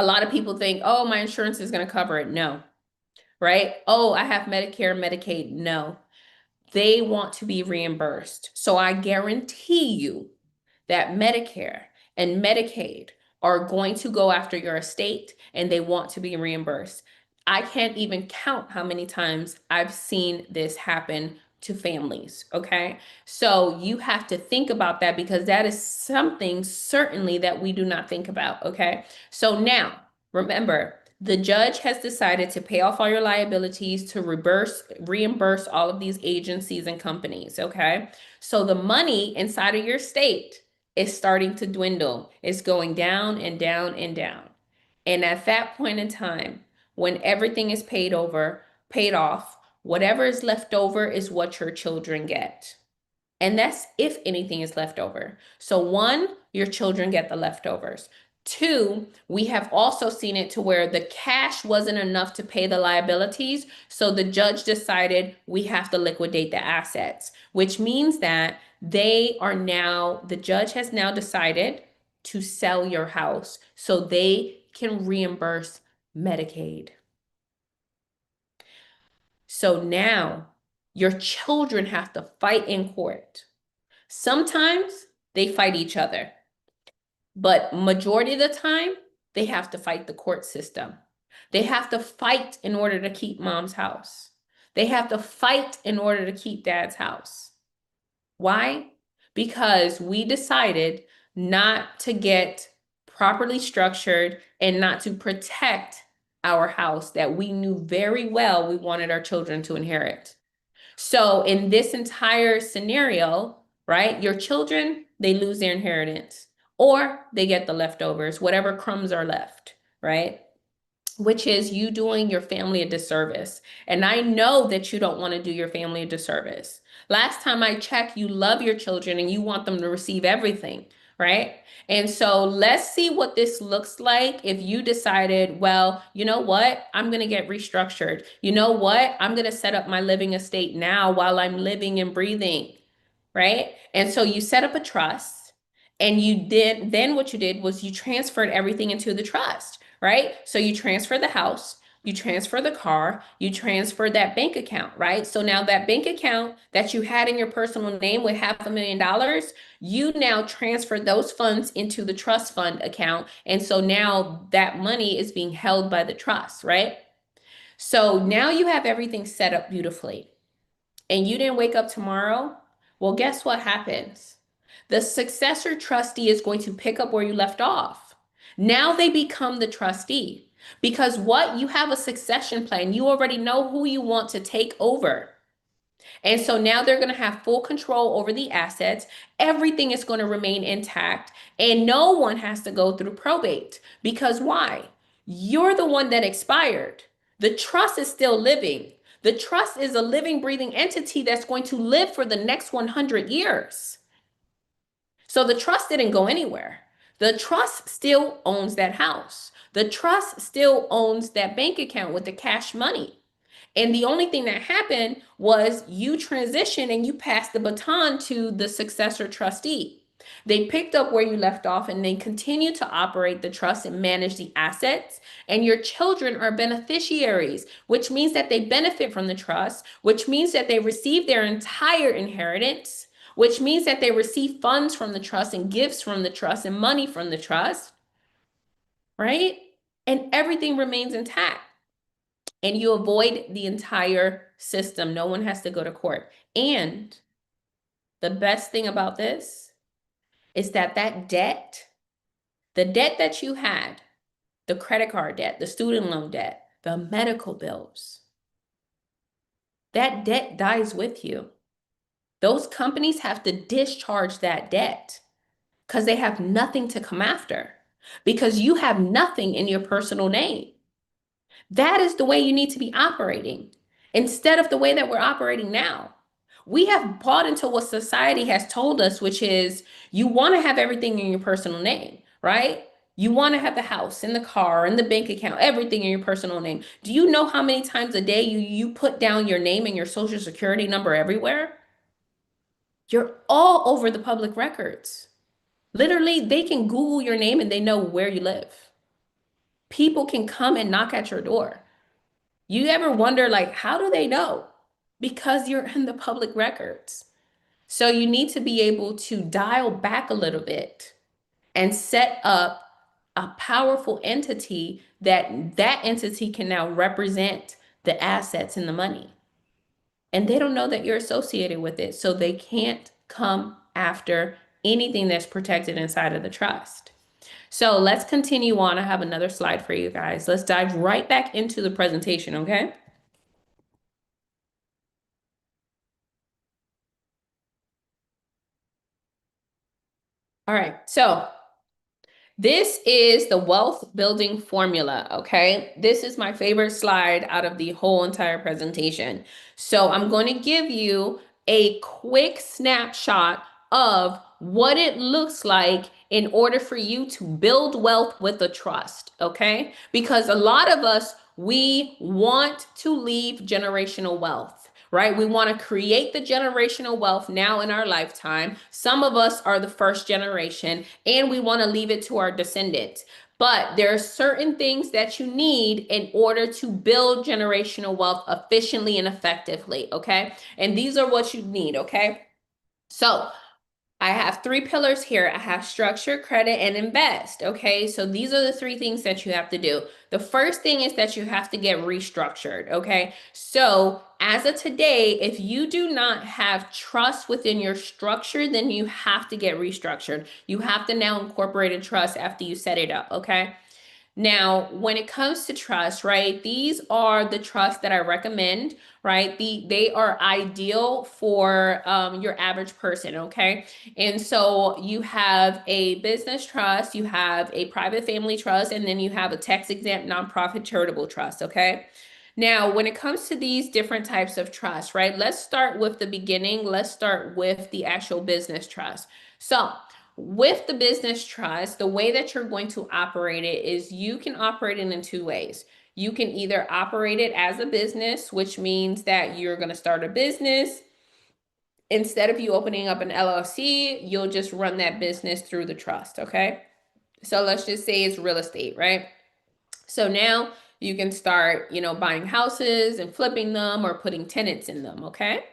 A lot of people think, oh, my insurance is going to cover it. No, right? Oh, I have Medicare, Medicaid. No, they want to be reimbursed. So I guarantee you that Medicare and Medicaid are going to go after your estate and they want to be reimbursed. I can't even count how many times I've seen this happen to families, okay? So you have to think about that because that is something certainly that we do not think about, okay? So now, remember, the judge has decided to pay off all your liabilities, to reimburse all of these agencies and companies, okay? So the money inside of your state is starting to dwindle. It's going down and down and down. And at that point in time, when everything is paid off, whatever is left over is what your children get. And that's if anything is left over. So one, your children get the leftovers. Two, we have also seen it to where the cash wasn't enough to pay the liabilities. So the judge decided we have to liquidate the assets, which means that the judge has now decided to sell your house so they can reimburse Medicaid. So now your children have to fight in court. Sometimes they fight each other, but majority of the time, they have to fight the court system. They have to fight in order to keep mom's house. They have to fight in order to keep dad's house. Why? Because we decided not to get properly structured and not to protect our house that we knew very well we wanted our children to inherit. So in this entire scenario, right, your children, they lose their inheritance or they get the leftovers, whatever crumbs are left, right? Which is you doing your family a disservice. And I know that you don't want to do your family a disservice. Last time I checked, you love your children and you want them to receive everything, right? And so let's see what this looks like if you decided, well, you know what? I'm going to get restructured. You know what? I'm going to set up my living estate now while I'm living and breathing, right? And so you set up a trust and then what you did was you transferred everything into the trust, right? So you transfer the house, you transfer the car, you transfer that bank account, right? So now that bank account that you had in your personal name with $500,000, you now transfer those funds into the trust fund account. And so now that money is being held by the trust, right? So now you have everything set up beautifully and you didn't wake up tomorrow. Well, guess what happens? The successor trustee is going to pick up where you left off. Now they become the trustee because what you have a succession plan. You already know who you want to take over. And so now they're going to have full control over the assets. Everything is going to remain intact and no one has to go through probate because why? You're the one that expired. The trust is still living. The trust is a living, breathing entity that's going to live for the next 100 years. So the trust didn't go anywhere. The trust still owns that house. The trust still owns that bank account with the cash money. And the only thing that happened was you transitioned and you passed the baton to the successor trustee. They picked up where you left off and they continue to operate the trust and manage the assets. And your children are beneficiaries, which means that they benefit from the trust, which means that they receive their entire inheritance, which means that they receive funds from the trust and gifts from the trust and money from the trust, right? And everything remains intact. And you avoid the entire system. No one has to go to court. And the best thing about this is that the debt that you had, the credit card debt, the student loan debt, the medical bills, that debt dies with you. Those companies have to discharge that debt because they have nothing to come after because you have nothing in your personal name. That is the way you need to be operating instead of the way that we're operating now. We have bought into what society has told us, which is you want to have everything in your personal name, right? You want to have the house and the car and the bank account, everything in your personal name. Do you know how many times a day you put down your name and your social security number everywhere? You're all over the public records. Literally, they can Google your name and they know where you live. people can come and knock at your door. You ever wonder, like, how do they know? Because you're in the public records. So you need to be able to dial back a little bit and set up a powerful entity that entity can now represent the assets and the money. And they don't know that you're associated with it, so they can't come after anything that's protected inside of the trust. So let's continue on. I have another slide for you guys. Let's dive right back into the presentation, okay? All right, so this is the wealth building formula, okay? This is my favorite slide out of the whole entire presentation. So I'm going to give you a quick snapshot of what it looks like in order for you to build wealth with a trust, okay? Because a lot of us, we want to leave generational wealth. Right? We want to create the generational wealth now in our lifetime. Some of us are the first generation and we want to leave it to our descendants. But there are certain things that you need in order to build generational wealth efficiently and effectively, okay? And these are what you need, okay? So I have three pillars here. I have structure, credit, and invest. Okay, so these are the three things that you have to do. The first thing is that you have to get restructured. Okay, so as of today, if you do not have trust within your structure, then you have to get restructured. You have to now incorporate a trust after you set it up. Okay. Now, when it comes to trust, right, these are the trusts that I recommend, right? They are ideal for your average person, okay? And so you have a business trust, you have a private family trust, and then you have a tax-exempt nonprofit charitable trust, okay? Now, when it comes to these different types of trust, right, let's start with the beginning. Let's start with the actual business trust. So, with the business trust, the way that you're going to operate it is you can operate it in two ways. You can either operate it as a business, which means that you're going to start a business. Instead of you opening up an LLC, you'll just run that business through the trust, okay? So let's just say it's real estate, right? So now you can start, buying houses and flipping them or putting tenants in them, okay?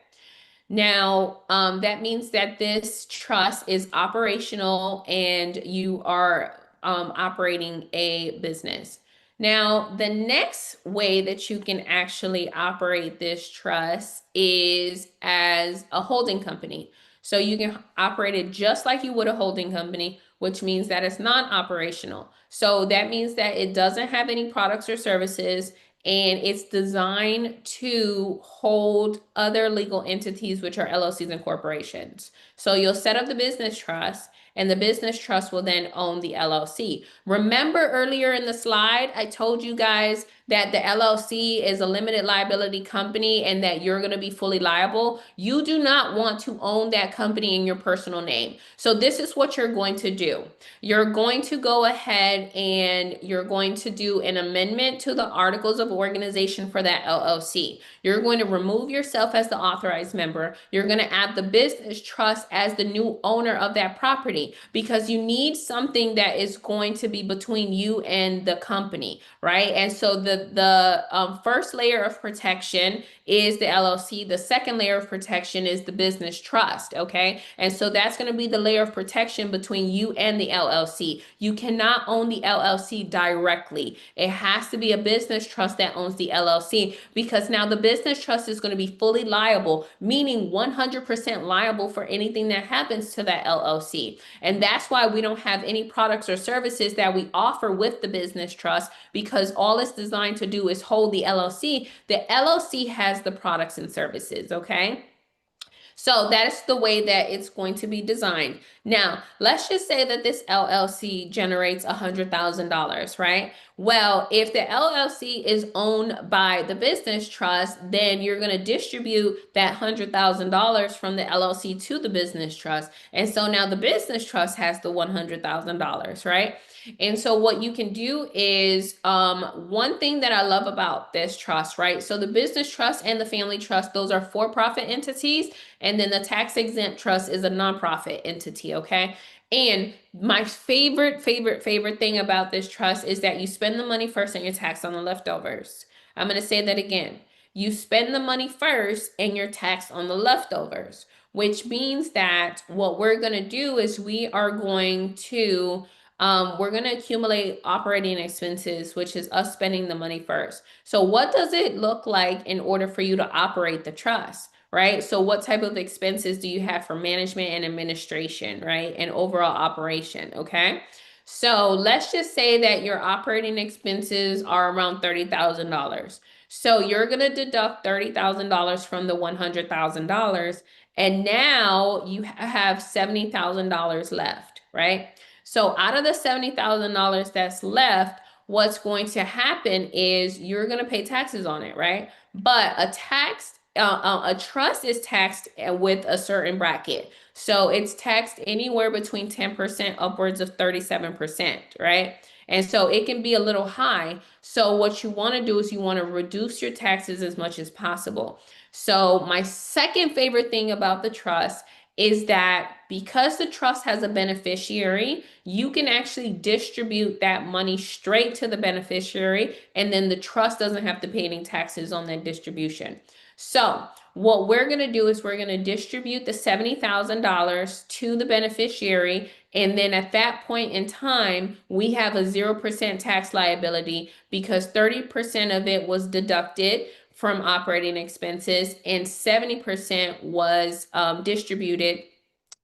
Now, that means that this trust is operational and you are operating a business. Now, the next way that you can actually operate this trust is as a holding company. So you can operate it just like you would a holding company, which means that it's non-operational. So that means that it doesn't have any products or services, and it's designed to hold other legal entities, which are LLCs and corporations. So you'll set up the business trust, and the business trust will then own the LLC. Remember earlier in the slide, I told you guys that the LLC is a limited liability company and that you're going to be fully liable. You do not want to own that company in your personal name. So this is what you're going to do. You're going to go ahead and you're going to do an amendment to the articles of organization for that LLC. You're going to remove yourself as the authorized member. You're going to add the business trust as the new owner of that property because you need something that is going to be between you and the company, right? And so the first layer of protection is the LLC. The second layer of protection is the business trust, okay? And so that's going to be the layer of protection between you and the LLC. You cannot own the LLC directly. It has to be a business trust that owns the LLC because now the business trust is going to be fully liable, meaning 100% liable for anything that happens to that LLC. And that's why we don't have any products or services that we offer with the business trust because all it's designed to do is hold the LLC. The LLC has the products and services, okay? So that's the way that it's going to be designed. Now, let's just say that this LLC generates $100,000, right? Well, if the LLC is owned by the business trust, then you're going to distribute that $100,000 from the LLC to the business trust. And so now the business trust has the $100,000, right? And so what you can do is one thing that I love about this trust, right? So the business trust and the family trust, those are for-profit entities. And then the tax exempt trust is a nonprofit entity, okay? And my favorite thing about this trust is that you spend the money first and you're taxed on the leftovers. I'm going to say that again. You spend the money first and you're taxed on the leftovers, which means that what we're going to do is we're going to accumulate operating expenses, which is us spending the money first. So what does it look like in order for you to operate the trust? Right? So what type of expenses do you have for management and administration, right? And overall operation, okay? So let's just say that your operating expenses are around $30,000. So you're going to deduct $30,000 from the $100,000, and now you have $70,000 left, right? So out of the $70,000 that's left, what's going to happen is you're going to pay taxes on it, right? But a trust is taxed with a certain bracket. So it's taxed anywhere between 10% upwards of 37%, right? And so it can be a little high. So what you want to do is you want to reduce your taxes as much as possible. So my second favorite thing about the trust is that because the trust has a beneficiary, you can actually distribute that money straight to the beneficiary, and then the trust doesn't have to pay any taxes on that distribution. So what we're going to do is we're going to distribute the $70,000 to the beneficiary. And then at that point in time, we have a 0% tax liability because 30% of it was deducted from operating expenses and 70% was distributed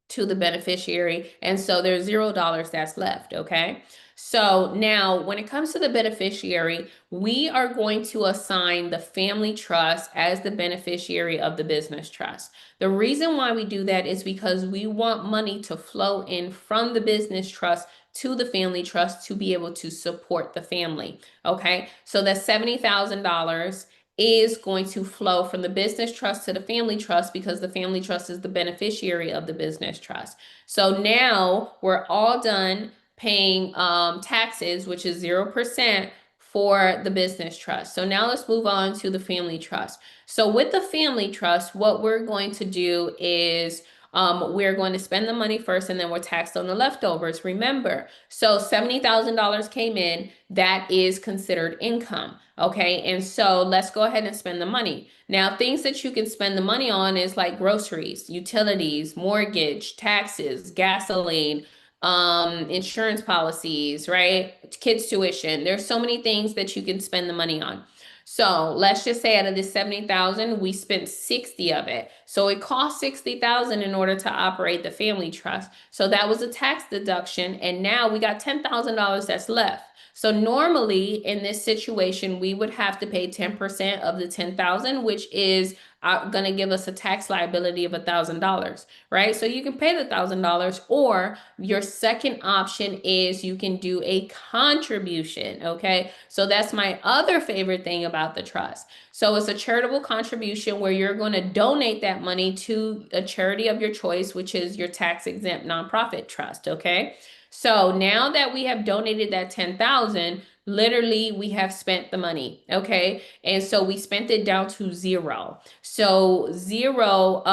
to the beneficiary. And so there's $0 that's left, okay? So now when it comes to the beneficiary, we are going to assign the family trust as the beneficiary of the business trust. The reason why we do that is because we want money to flow in from the business trust to the family trust to be able to support the family, okay? So that's $70,000 is going to flow from the business trust to the family trust because the family trust is the beneficiary of the business trust. So now we're all done paying taxes, which is 0% for the business trust. So now let's move on to the family trust. So with the family trust, what we're going to do is we're going to spend the money first and then we're taxed on the leftovers. Remember, so $70,000 came in, that is considered income. Okay, and so let's go ahead and spend the money. Now, things that you can spend the money on is like groceries, utilities, mortgage, taxes, gasoline, insurance policies, right? Kids' tuition. There's so many things that you can spend the money on. So let's just say out of this 70,000, we spent 60 of it. So it cost 60,000 in order to operate the family trust. So that was a tax deduction. And now we got $10,000 that's left. So normally in this situation, we would have to pay 10% of the 10,000, which is going to give us a tax liability of $1,000, right? So you can pay the $1,000, or your second option is you can do a contribution, okay? So that's my other favorite thing about the trust. So it's a charitable contribution where you're going to donate that money to a charity of your choice, which is your tax-exempt nonprofit trust, okay? So now that we have donated that 10,000, literally we have spent the money, okay? And so we spent it down to zero. So zero,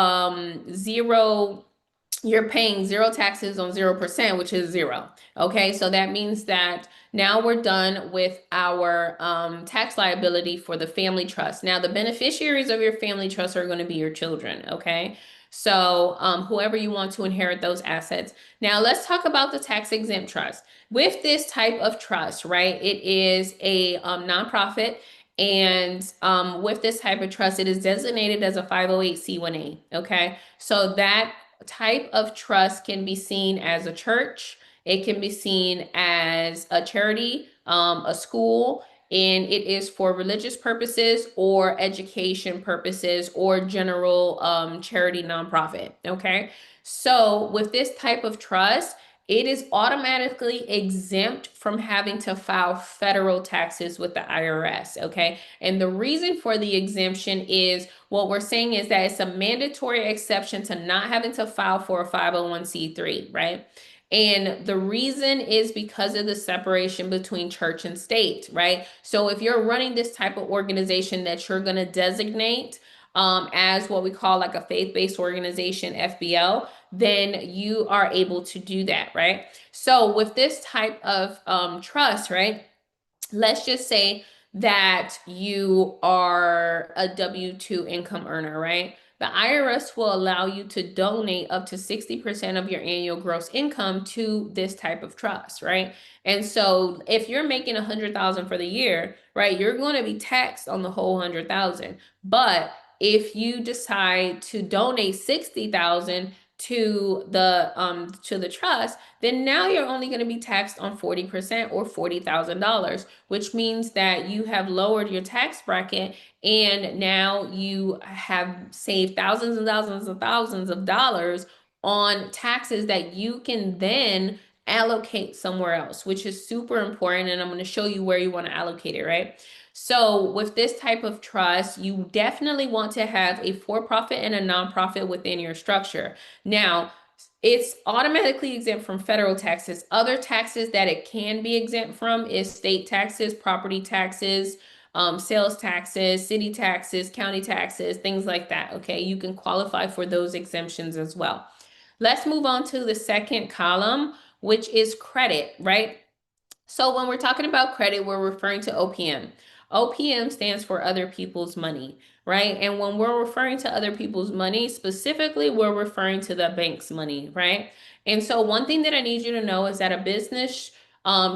you're paying zero taxes on 0%, which is zero. Okay, so that means that now we're done with our tax liability for the family trust. Now, the beneficiaries of your family trust are going to be your children, okay? So whoever you want to inherit those assets. Now, let's talk about the tax exempt trust. With this type of trust, right, it is a nonprofit. And with this type of trust, it is designated as a 508c1a, okay? So that type of trust can be seen as a church, it can be seen as a charity, a school, and it is for religious purposes or education purposes or general charity nonprofit, okay? So with this type of trust, it is automatically exempt from having to file federal taxes with the IRS, okay? And the reason for the exemption is what we're saying is that it's a mandatory exception to not having to file for a 501c3, right? And the reason is because of the separation between church and state, right? So if you're running this type of organization that you're going to designate as what we call like a faith-based organization, FBO, then you are able to do that, right? So with this type of trust, right? Let's just say that you are a W-2 income earner, right? The IRS will allow you to donate up to 60% of your annual gross income to this type of trust, right? And so if you're making 100,000 for the year, right, you're going to be taxed on the whole 100,000. But if you decide to donate 60,000 to the trust, then now you're only going to be taxed on 40% or $40,000, which means that you have lowered your tax bracket and now you have saved thousands and thousands and thousands of dollars on taxes that you can then allocate somewhere else, which is super important. And I'm going to show you where you want to allocate it, right? So with this type of trust, you definitely want to have a for-profit and a nonprofit within your structure. Now, it's automatically exempt from federal taxes. Other taxes that it can be exempt from is state taxes, property taxes, sales taxes, city taxes, county taxes, things like that. Okay, you can qualify for those exemptions as well. Let's move on to the second column, which is credit, right? So when we're talking about credit, we're referring to OPM. OPM stands for other people's money, right? And when we're referring to other people's money, specifically, we're referring to the bank's money, right? And so one thing that I need you to know is that a business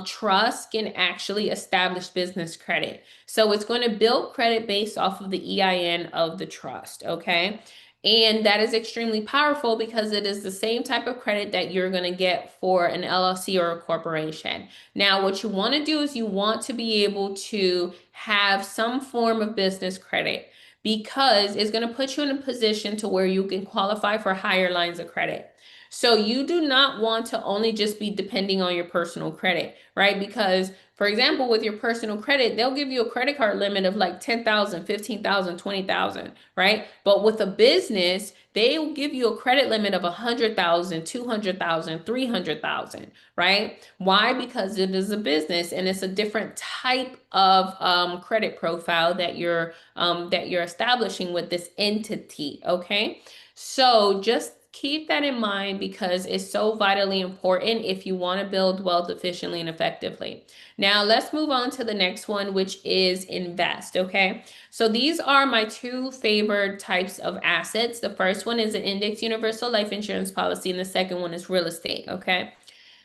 trust can actually establish business credit. So it's going to build credit based off of the EIN of the trust, okay? And that is extremely powerful because it is the same type of credit that you're going to get for an LLC or a corporation. Now, what you want to do is you want to be able to have some form of business credit because it's going to put you in a position to where you can qualify for higher lines of credit. So you do not want to only just be depending on your personal credit, right? Because for example, with your personal credit, they'll give you a credit card limit of like 10,000, 15,000, 20,000, right? But with a business, they will give you a credit limit of 100,000, 200,000, 300,000, right? Why? Because it is a business and it's a different type of credit profile that you're establishing with this entity, okay? So just keep that in mind because it's so vitally important if you want to build wealth efficiently and effectively. Now let's move on to the next one, which is invest, okay? So these are my two favorite types of assets. The first one is an index universal life insurance policy, and the second one is real estate, okay?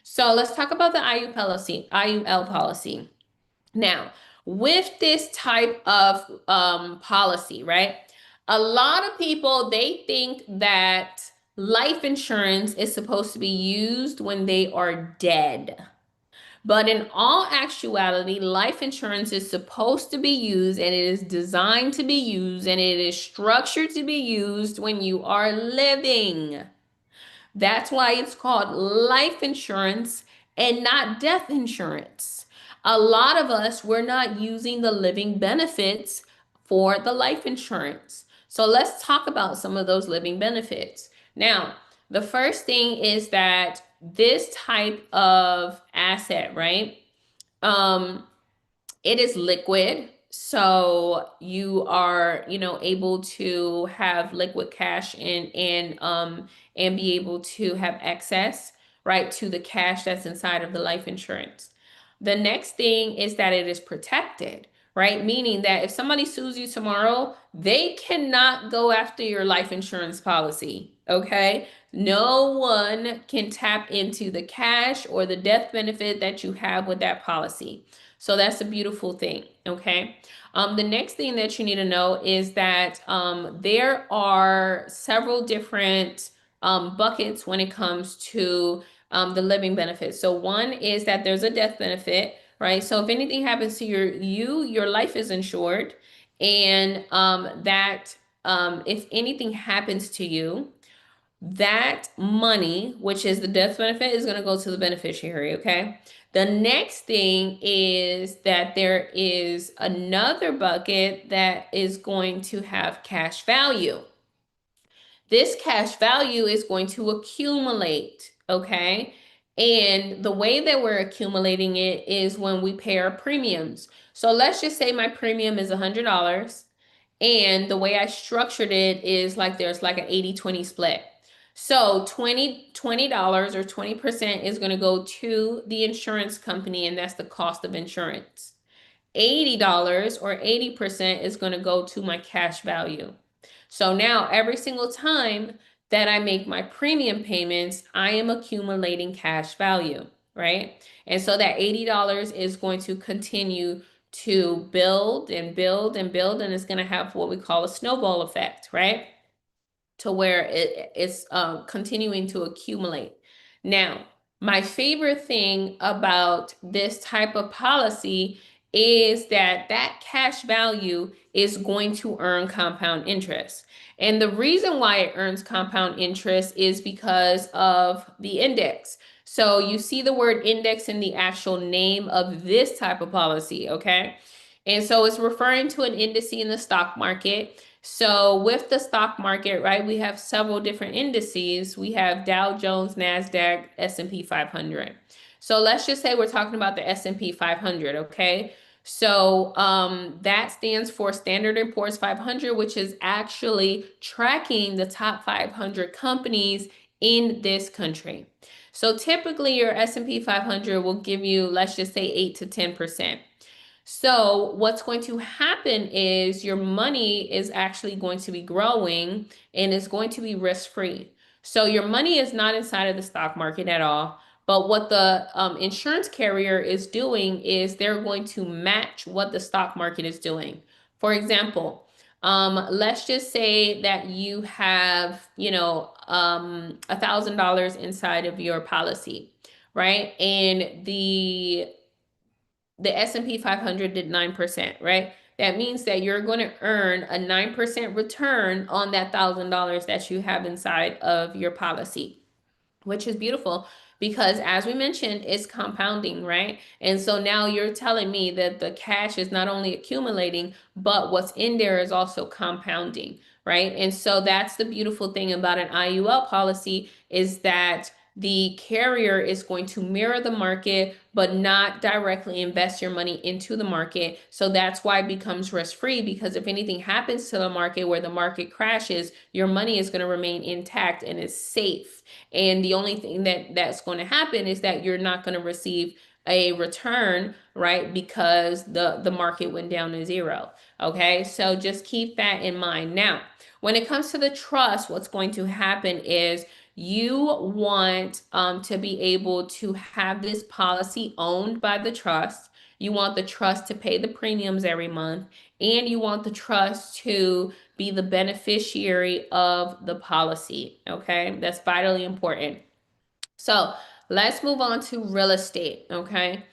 So let's talk about the IUL policy. Now, with this type of policy, right? A lot of people, they think that life insurance is supposed to be used when they are dead. But in all actuality, life insurance is supposed to be used and it is designed to be used and it is structured to be used when you are living. That's why it's called life insurance and not death insurance. A lot of us, we're not using the living benefits for the life insurance. So let's talk about some of those living benefits. Now, the first thing is that this type of asset, right? Um, it is liquid. So you are, able to have liquid cash and be able to have access, right, to the cash that's inside of the life insurance. The next thing is that it is protected, right? Meaning that if somebody sues you tomorrow, they cannot go after your life insurance policy, okay? No one can tap into the cash or the death benefit that you have with that policy. So that's a beautiful thing, okay? The next thing that you need to know is that there are several different buckets when it comes to the living benefits. So one is that there's a death benefit, right? So if anything happens to your life is insured, and if anything happens to you, that money, which is the death benefit, is going to go to the beneficiary, okay? The next thing is that there is another bucket that is going to have cash value. This cash value is going to accumulate, okay? And the way that we're accumulating it is when we pay our premiums. So let's just say my premium is $100 And the way I structured it is like there's like an 80-20 split. So $20 or 20% is going to go to the insurance company, and that's the cost of insurance. $80 or 80% is going to go to my cash value. So now every single time that I make my premium payments, I am accumulating cash value, right? And so that $80 is going to continue to build and build and build, and it's going to have what we call a snowball effect, right? To where it's continuing to accumulate. Now, my favorite thing about this type of policy is that that cash value is going to earn compound interest. And the reason why it earns compound interest is because of the index. So you see the word index in the actual name of this type of policy, okay? And so it's referring to an index in the stock market. So with the stock market, right, we have several different indices. We have Dow Jones, NASDAQ, S&P 500. So let's just say we're talking about the S&P 500, okay? So that stands for Standard & Poor's 500, which is actually tracking the top 500 companies in this country. So typically your S&P 500 will give you, let's just say 8 to 10%. So what's going to happen is your money is actually going to be growing and it's going to be risk-free. So your money is not inside of the stock market at all. But what the insurance carrier is doing is they're going to match what the stock market is doing. For example, let's just say that you have, $1,000 inside of your policy, right? And the S&P 500 did 9%, right? That means that you're going to earn a 9% return on that $1,000 that you have inside of your policy, which is beautiful because as we mentioned, it's compounding, right? And so now you're telling me that the cash is not only accumulating, but what's in there is also compounding, right? And so that's the beautiful thing about an IUL policy is that the carrier is going to mirror the market, but not directly invest your money into the market. So that's why it becomes risk-free, because if anything happens to the market where the market crashes, your money is going to remain intact and it's safe. And the only thing that's going to happen is that you're not going to receive a return, right? Because the market went down to zero. Okay, so just keep that in mind. Now, when it comes to the trust, what's going to happen is you want to be able to have this policy owned by the trust. You want the trust to pay the premiums every month, and you want the trust to be the beneficiary of the policy. Okay, that's vitally important. So let's move on to real estate. Okay.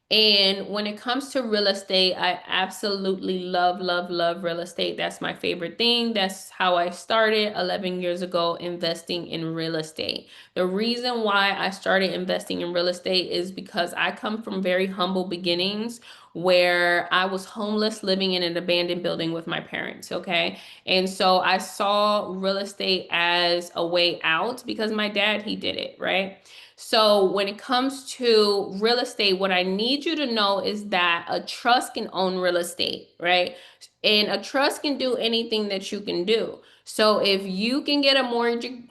And when it comes to real estate, I absolutely love, love, love real estate. That's my favorite thing. That's how I started 11 years ago investing in real estate. The reason why I started investing in real estate is because I come from very humble beginnings where I was homeless living in an abandoned building with my parents, okay? And so I saw real estate as a way out because my dad, he did it, right? So when it comes to real estate, what I need you to know is that a trust can own real estate, right? And a trust can do anything that you can do. So if you can get a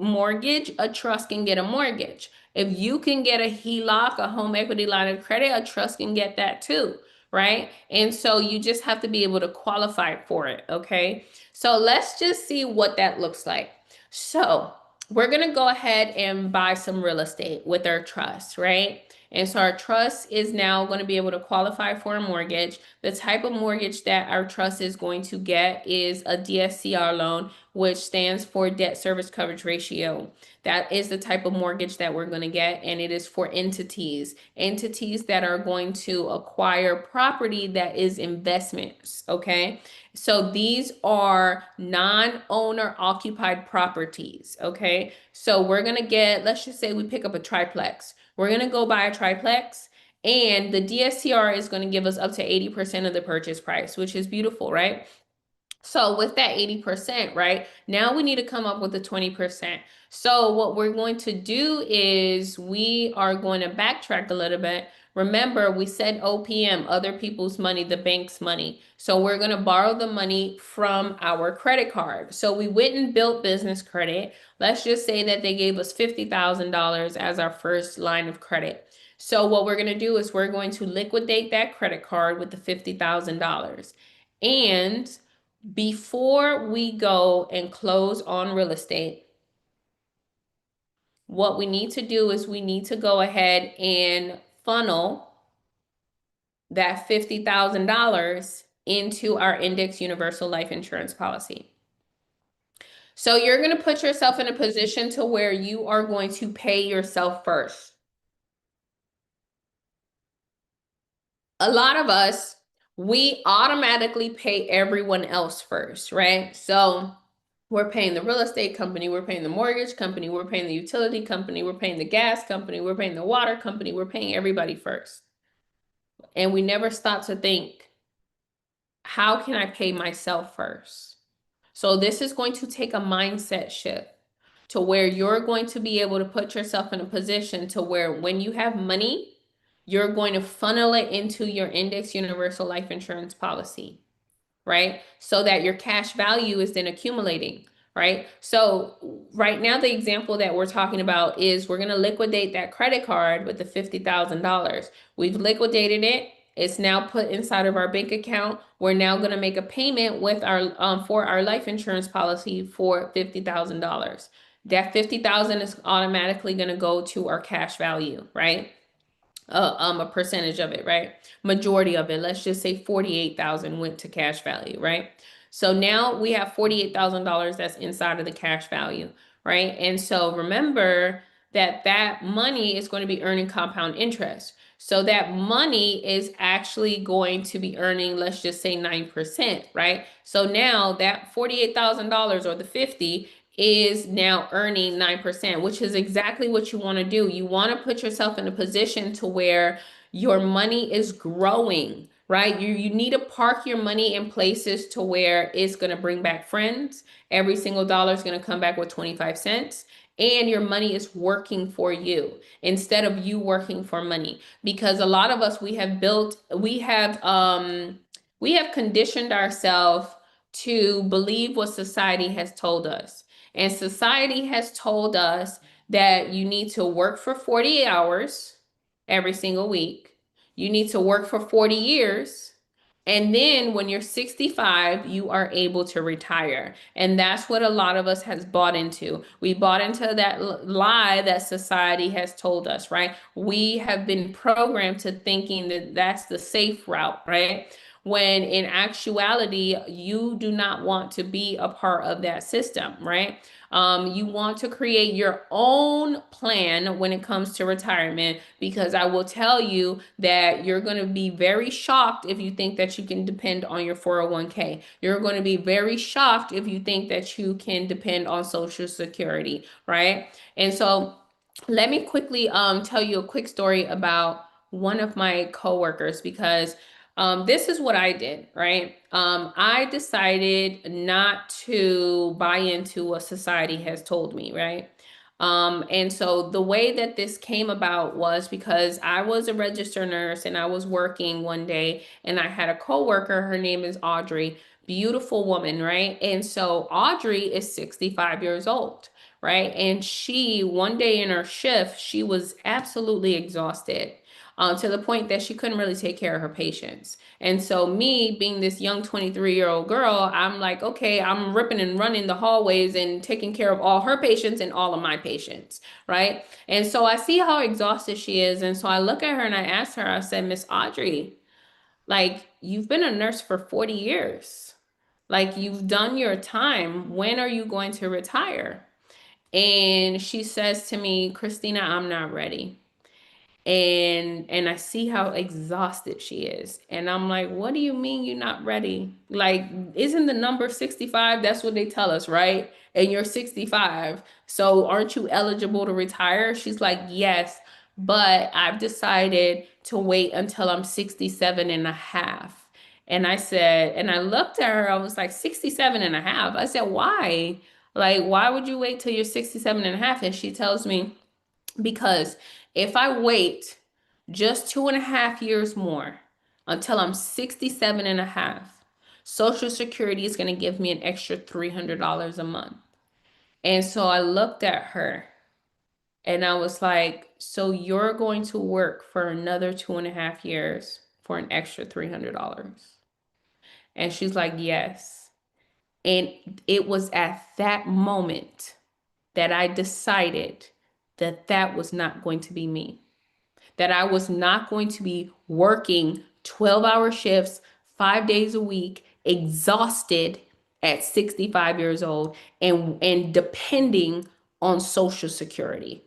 mortgage, a trust can get a mortgage. If you can get a HELOC, a home equity line of credit, a trust can get that too, right? And so you just have to be able to qualify for it, okay? So let's just see what that looks like. So we're going to go ahead and buy some real estate with our trust, right? And so our trust is now going to be able to qualify for a mortgage. The type of mortgage that our trust is going to get is a DSCR loan, which stands for debt service coverage ratio. That is the type of mortgage that we're going to get, and it is for entities that are going to acquire property that is investments, okay? So these are non-owner occupied properties, okay? So we're gonna get, let's just say we pick up a triplex. We're gonna go buy a triplex, and the DSCR is gonna give us up to 80% of the purchase price, which is beautiful, right? So with that 80%, right, now we need to come up with the 20%. So what we're going to do is we are going to backtrack a little bit. Remember, we said OPM, other people's money, the bank's money. So we're going to borrow the money from our credit card. So we went and built business credit. Let's just say that they gave us $50,000 as our first line of credit. So what we're going to do is we're going to liquidate that credit card with the $50,000. And before we go and close on real estate, what we need to do is we need to go ahead and funnel that $50,000 into our index universal life insurance policy. So you're going to put yourself in a position to where you are going to pay yourself first. A lot of us, we automatically pay everyone else first, right? So we're paying the real estate company, we're paying the mortgage company, we're paying the utility company, we're paying the gas company, we're paying the water company, we're paying everybody first. And we never stop to think, how can I pay myself first? So this is going to take a mindset shift to where you're going to be able to put yourself in a position to where when you have money, you're going to funnel it into your index universal life insurance policy, right? So that your cash value is then accumulating, right? So right now, the example that we're talking about is we're going to liquidate that credit card with the $50,000. We've liquidated it. It's now put inside of our bank account. We're now going to make a payment with our for our life insurance policy for $50,000. That $50,000 is automatically going to go to our cash value, right? A percentage of it, right? Majority of it, let's just say 48,000 went to cash value, right? So now we have $48,000 that's inside of the cash value, right? And so remember that that money is going to be earning compound interest. So that money is actually going to be earning, let's just say 9%, right? So now that $48,000 or the 50 is now earning 9%, which is exactly what you want to do. You want to put yourself in a position to where your money is growing, right? You need to park your money in places to where it's going to bring back friends. Every single dollar is going to come back with 25 cents. And your money is working for you instead of you working for money. Because a lot of us, we have conditioned ourselves to believe what society has told us. And society has told us that you need to work for 48 hours every single week. You need to work for 40 years. And then when you're 65, you are able to retire. And that's what a lot of us has bought into. We bought into that lie that society has told us, right? We have been programmed to thinking that that's the safe route, right? When in actuality, you do not want to be a part of that system, right? You want to create your own plan when it comes to retirement, because I will tell you that you're going to be very shocked if you think that you can depend on your 401k. You're going to be very shocked if you think that you can depend on Social Security, right? And so let me quickly tell you a quick story about one of my coworkers, because this is what I did, right? I decided not to buy into what society has told me, right? And so the way that this came about was because I was a registered nurse and I was working one day and I had a coworker, her name is Audrey, beautiful woman, right? And so Audrey is 65 years old, right? And she, one day in her shift, she was absolutely exhausted. To the point that she couldn't really take care of her patients. And so me being this young 23-year-old girl, I'm like, okay, I'm ripping and running the hallways and taking care of all her patients and all of my patients, right? And so I see how exhausted she is. And so I look at her and I ask her, I said, Miss Audrey, like, you've been a nurse for 40 years. Like, you've done your time. When are you going to retire? And she says to me, Christina, I'm not ready. And I see how exhausted she is. And I'm like, what do you mean you're not ready? Like, isn't the number 65? That's what they tell us, right? And you're 65. So aren't you eligible to retire? She's like, yes, but I've decided to wait until I'm 67 and a half. And I said, and I looked at her, I was like, 67 and a half. I said, why? Like, why would you wait till you're 67 and a half? And she tells me, because if I wait just 2.5 years more until I'm 67 and a half. Social Security is going to give me an extra $300 a month. And so I looked at her and I was like, so you're going to work for another 2.5 years for an extra $300? And she's like, yes. And it was at that moment that I decided that that was not going to be me, that I was not going to be working 12-hour shifts, 5 days a week, exhausted at 65 years old and depending on Social Security.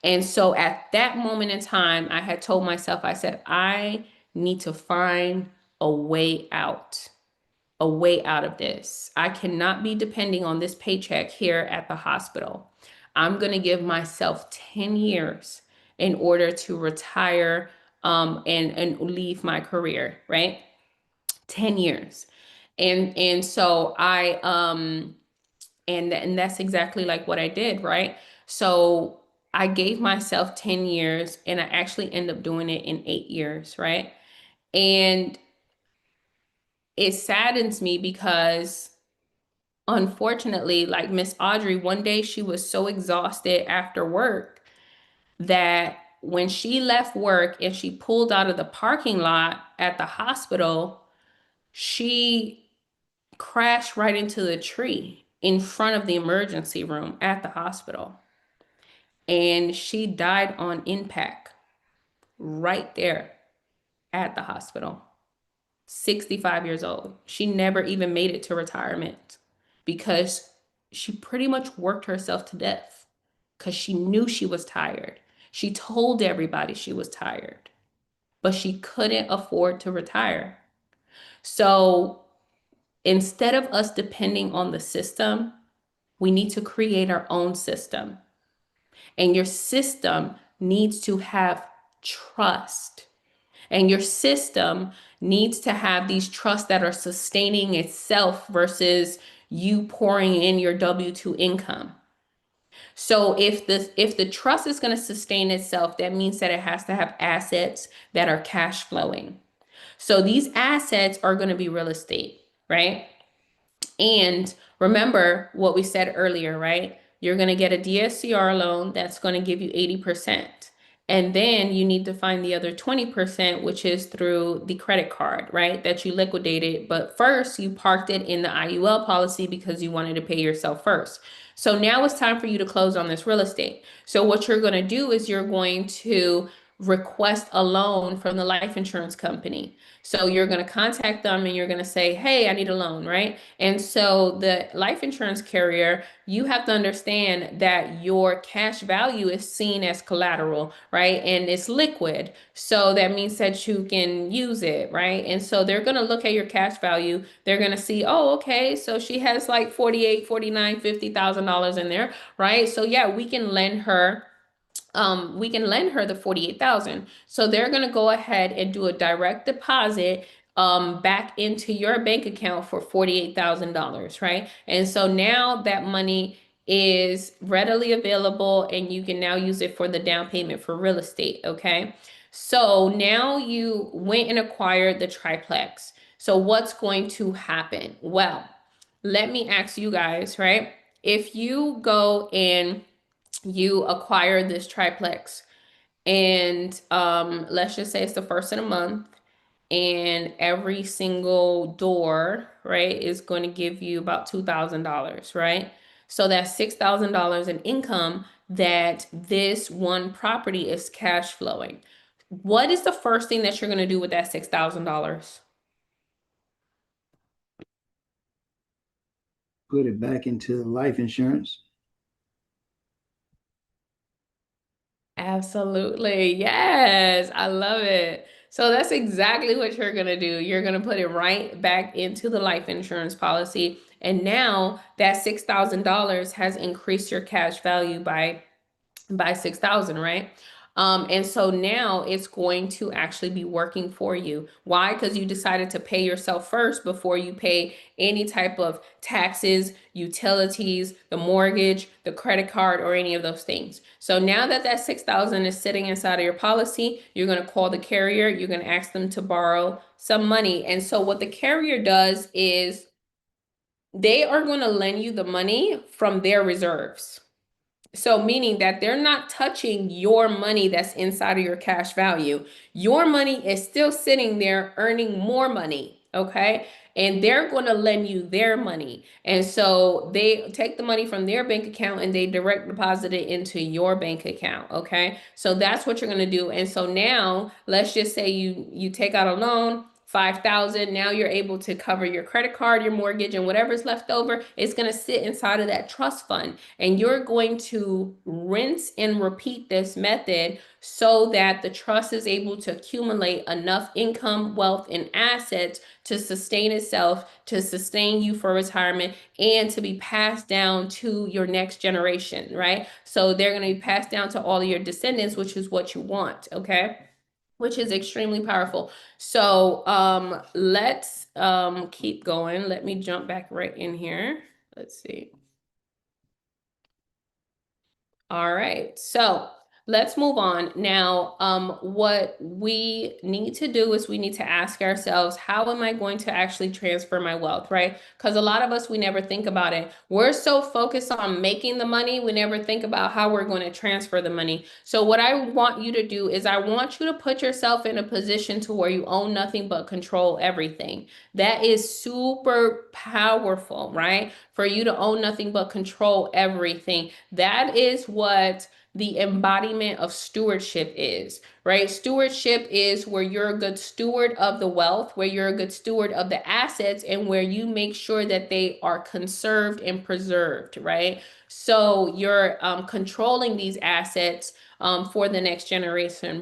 And so at that moment in time, I had told myself, I said, I need to find a way out, a way out of this. I cannot be depending on this paycheck here at the hospital. I'm going to give myself 10 years in order to retire and leave my career, right? 10 years. And so and that's exactly like what I did, right? So I gave myself 10 years and I actually ended up doing it in 8 years, right? And it saddens me because unfortunately, like Miss Audrey, one day she was so exhausted after work that when she left work and she pulled out of the parking lot at the hospital, she crashed right into the tree in front of the emergency room at the hospital. And she died on impact right there at the hospital. 65 years old. She never even made it to retirement because she pretty much worked herself to death because she knew she was tired. She told everybody she was tired, but she couldn't afford to retire. So instead of us depending on the system, we need to create our own system. And your system needs to have trust. And your system needs to have these trusts that are sustaining itself versus you pouring in your W-2 income. So if the trust is going to sustain itself, that means that it has to have assets that are cash flowing. So these assets are going to be real estate, right? And remember what we said earlier, right? You're going to get a DSCR loan that's going to give you 80%. And then you need to find the other 20%, which is through the credit card, right? That you liquidated. But first, you parked it in the IUL policy because you wanted to pay yourself first. So now it's time for you to close on this real estate. So what you're going to do is you're going to request a loan from the life insurance company. So you're going to contact them and you're going to say, hey, I need a loan, right? And so the life insurance carrier, you have to understand that your cash value is seen as collateral, right? And it's liquid. So that means that you can use it, right? And so they're going to look at your cash value. They're going to see, oh, okay, so she has like 48, 49, $50,000 in there, right? So yeah, we can lend her the 48,000. So they're going to go ahead and do a direct deposit back into your bank account for $48,000, right? And so now that money is readily available and you can now use it for the down payment for real estate, okay? So now you went and acquired the triplex. So what's going to happen? Well, let me ask you guys, right? If you go and you acquire this triplex and let's just say it's the first of the month and every single door, right, is going to give you about $2,000, right? So that's $6,000 in income that this one property is cash flowing. What is the first thing that you're going to do with that $6,000? Put it back into life insurance. Absolutely. Yes, I love it. So that's exactly what you're going to do. You're going to put it right back into the life insurance policy. And now that $6,000 has increased your cash value by 6,000, right? And so now it's going to actually be working for you. Why? Because you decided to pay yourself first before you pay any type of taxes, utilities, the mortgage, the credit card, or any of those things. So now that that 6,000 is sitting inside of your policy, you're going to call the carrier, you're going to ask them to borrow some money. And so what the carrier does is they are going to lend you the money from their reserves. So meaning that they're not touching your money that's inside of your cash value. Your money is still sitting there earning more money, okay? And they're going to lend you their money. And so they take the money from their bank account and they direct deposit it into your bank account, okay? So that's what you're going to do. And so now, let's just say you take out a loan, 5,000. Now you're able to cover your credit card, your mortgage, and whatever's left over, it's going to sit inside of that trust fund. And you're going to rinse and repeat this method so that the trust is able to accumulate enough income, wealth, and assets to sustain itself, to sustain you for retirement, and to be passed down to your next generation, right? So they're going to be passed down to all of your descendants, which is what you want, okay? Which is extremely powerful. So let's keep going. Let me jump back right in here. Let's see. All right, so let's move on. Now, what we need to do is we need to ask ourselves, how am I going to actually transfer my wealth, right? Because a lot of us, we never think about it. We're so focused on making the money, we never think about how we're going to transfer the money. So what I want you to do is I want you to put yourself in a position to where you own nothing but control everything. That is super powerful, right? For you to own nothing but control everything. That is what the embodiment of stewardship is, right? Stewardship is where you're a good steward of the wealth, where you're a good steward of the assets, and where you make sure that they are conserved and preserved, right? So you're controlling these assets for the next generation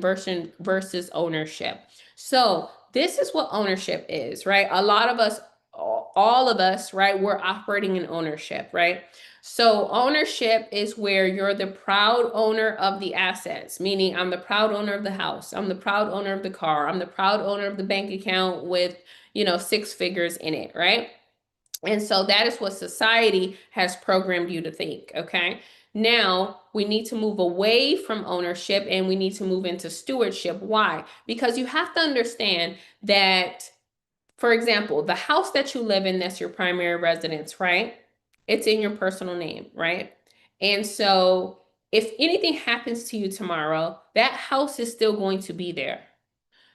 versus ownership. So this is what ownership is, right? A lot of us, all of us, right? We're operating in ownership, right? So ownership is where you're the proud owner of the assets, meaning I'm the proud owner of the house. I'm the proud owner of the car. I'm the proud owner of the bank account with, 6 figures in it, right? And so that is what society has programmed you to think, okay? Now, we need to move away from ownership and we need to move into stewardship. Why? Because you have to understand that, for example, the house that you live in, that's your primary residence, right? It's in your personal name, right? And so if anything happens to you tomorrow, that house is still going to be there.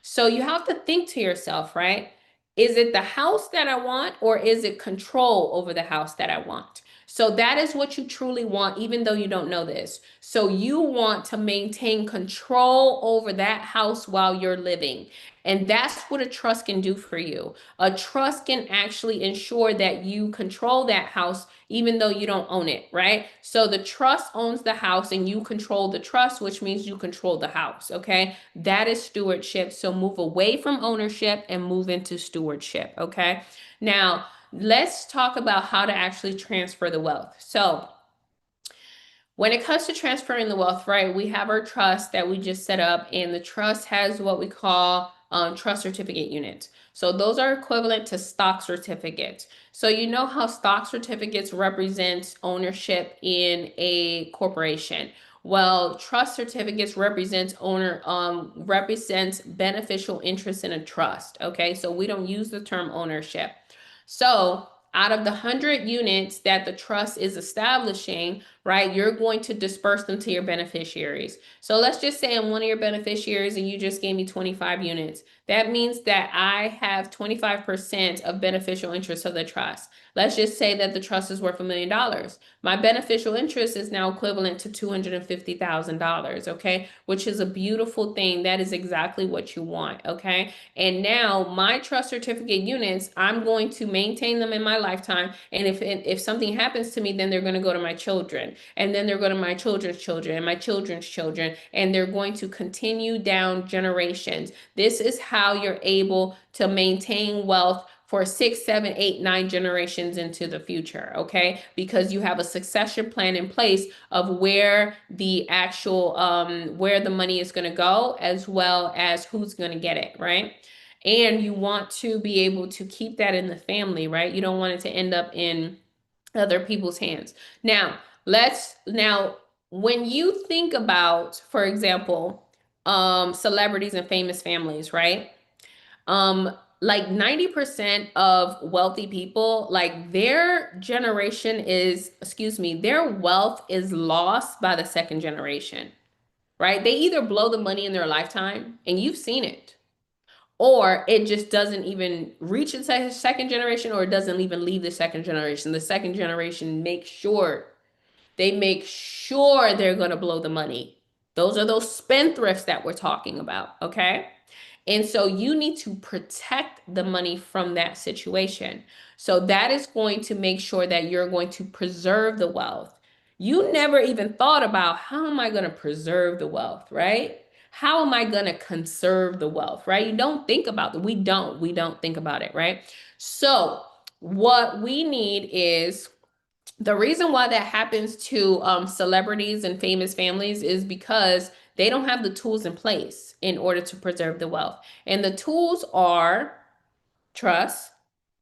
So you have to think to yourself, right? Is it the house that I want, or is it control over the house that I want? So that is what you truly want, even though you don't know this. So you want to maintain control over that house while you're living. And that's what a trust can do for you. A trust can actually ensure that you control that house even though you don't own it, right? So the trust owns the house and you control the trust, which means you control the house, okay? That is stewardship. So move away from ownership and move into stewardship, okay? Now, let's talk about how to actually transfer the wealth. So when it comes to transferring the wealth, right, we have our trust that we just set up, and the trust has what we call trust certificate units. So those are equivalent to stock certificates. So you know how stock certificates represent ownership in a corporation. Well, trust certificates represents beneficial interest in a trust. Okay, so we don't use the term ownership. So out of the 100 units that the trust is establishing, right, you're going to disperse them to your beneficiaries. So let's just say I'm one of your beneficiaries and you just gave me 25 units. That means that I have 25% of beneficial interest of the trust. Let's just say that the trust is worth $1 million. My beneficial interest is now equivalent to $250,000, okay? Which is a beautiful thing. That is exactly what you want, okay? And now my trust certificate units, I'm going to maintain them in my lifetime. And if something happens to me, then they're going to go to my children. And then they're going to my children's children and my children's children. And they're going to continue down generations. This is how you're able to maintain wealth for 6, 7, 8, 9 generations into the future, okay? Because you have a succession plan in place of where the actual where the money is going to go, as well as who's going to get it, right? And you want to be able to keep that in the family, right? You don't want it to end up in other people's hands. Now, when you think about, for example, celebrities and famous families, right? Like 90% of wealthy people, like their generation is, excuse me, their wealth is lost by the second generation, right? They either blow the money in their lifetime, and you've seen it, or it just doesn't even reach its second generation, or it doesn't even leave the second generation. The second generation make sure they're going to blow the money. Those are those spendthrifts that we're talking about, okay? And so you need to protect the money from that situation. So that is going to make sure that you're going to preserve the wealth. You never even thought about, how am I going to preserve the wealth, right? How am I going to conserve the wealth, right? You don't think about it. We don't think about it, right? So what we need is, the reason why that happens to celebrities and famous families is because they don't have the tools in place in order to preserve the wealth. And the tools are trust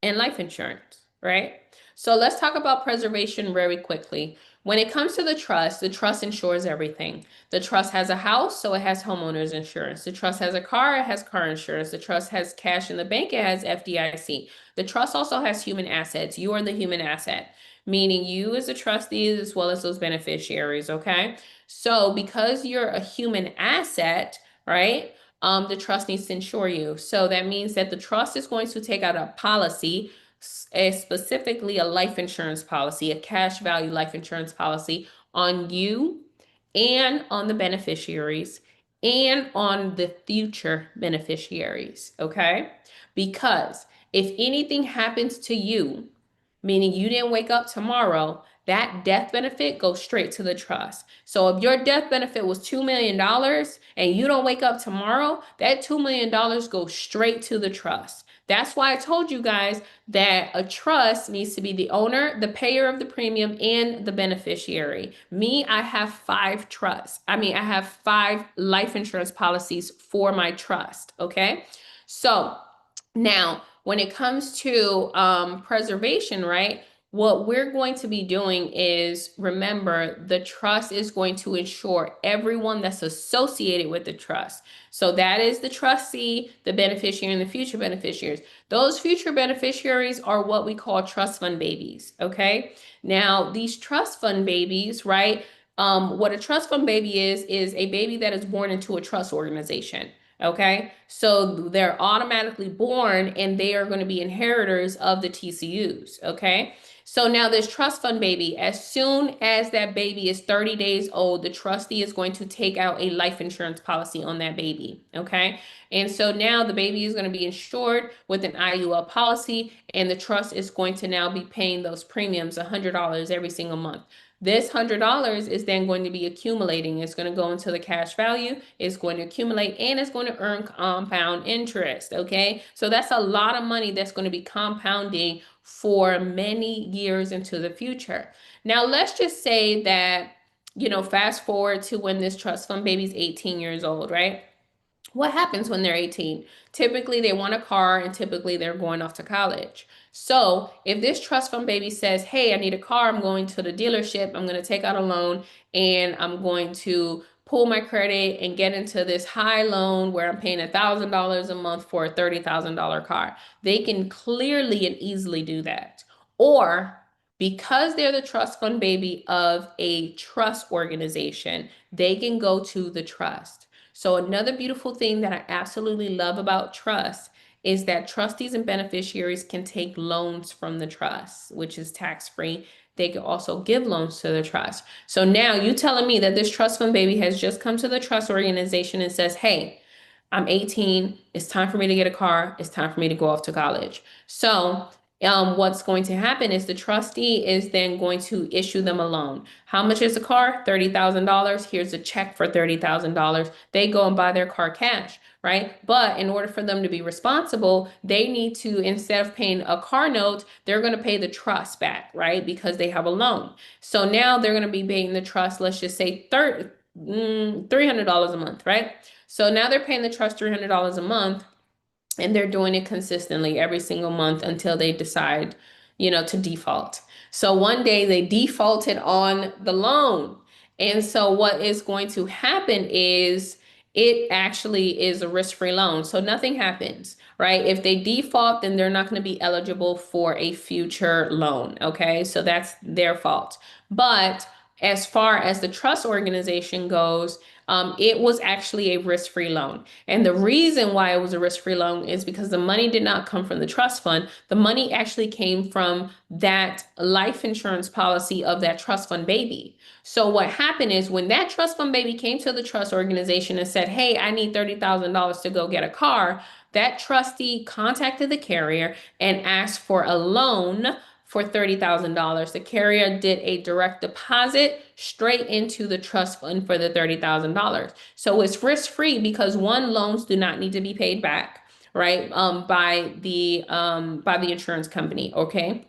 and life insurance, right? So let's talk about preservation very quickly. When it comes to the trust insures everything. The trust has a house, so it has homeowners insurance. The trust has a car, it has car insurance. The trust has cash in the bank, it has FDIC. The trust also has human assets. You are the human asset, meaning you as a trustee as well as those beneficiaries, okay? So because you're a human asset, right? The trust needs to insure you. So that means that the trust is going to take out a policy, specifically a life insurance policy, a cash value life insurance policy on you and on the beneficiaries and on the future beneficiaries, okay? Because if anything happens to you, meaning you didn't wake up tomorrow, that death benefit goes straight to the trust. So if your death benefit was $2 million and you don't wake up tomorrow, that $2 million goes straight to the trust. That's why I told you guys that a trust needs to be the owner, the payer of the premium, and the beneficiary. Me, I have 5 trusts. I have 5 life insurance policies for my trust, okay? So now, when it comes to preservation, right? What we're going to be doing is, remember, the trust is going to ensure everyone that's associated with the trust. So that is the trustee, the beneficiary, and the future beneficiaries. Those future beneficiaries are what we call trust fund babies, okay? Now, these trust fund babies, right? What a trust fund baby is a baby that is born into a trust organization. Okay, so they're automatically born and they are going to be inheritors of the TCUs. Okay, so now this trust fund baby, as soon as that baby is 30 days old, the trustee is going to take out a life insurance policy on that baby. Okay, and so now the baby is going to be insured with an IUL policy, and the trust is going to now be paying those premiums, $100 every single month. This $100 is then going to be accumulating. It's going to go into the cash value. It's going to accumulate, and it's going to earn compound interest. Okay, so that's a lot of money that's going to be compounding for many years into the future. Now, let's just say that, fast forward to when this trust fund baby's 18 years old, right? What happens when they're 18? Typically, they want a car, and typically they're going off to college. So if this trust fund baby says, hey, I need a car, I'm going to the dealership, I'm going to take out a loan, and I'm going to pull my credit and get into this high loan where I'm paying $1,000 a month for a $30,000 car. They can clearly and easily do that. Or because they're the trust fund baby of a trust organization, they can go to the trust. So another beautiful thing that I absolutely love about trust is that trustees and beneficiaries can take loans from the trust, which is tax-free. They can also give loans to the trust. So now you telling me that this trust fund baby has just come to the trust organization and says, hey, I'm 18, it's time for me to get a car, it's time for me to go off to college. So what's going to happen is the trustee is then going to issue them a loan. How much is the car? $30,000. Here's a check for $30,000. They go and buy their car cash, right? right? But in order for them to be responsible, they need to, instead of paying a car note, they're going to pay the trust back, right? Because they have a loan. So now they're going to be paying the trust, let's just say $300 a month, right? So now they're paying the trust $300 a month, and they're doing it consistently every single month until they decide, to default. So one day they defaulted on the loan. And so what is going to happen is it actually is a risk-free loan. So nothing happens, right? If they default, then they're not going to be eligible for a future loan. Okay. So that's their fault. But as far as the trust organization goes, it was actually a risk-free loan. And the reason why it was a risk-free loan is because the money did not come from the trust fund. The money actually came from that life insurance policy of that trust fund baby. So what happened is when that trust fund baby came to the trust organization and said, hey, I need $30,000 to go get a car, that trustee contacted the carrier and asked for a loan for $30,000. The carrier did a direct deposit straight into the trust fund for the $30,000. So it's risk-free because one, loans do not need to be paid back, right? By the insurance company, okay?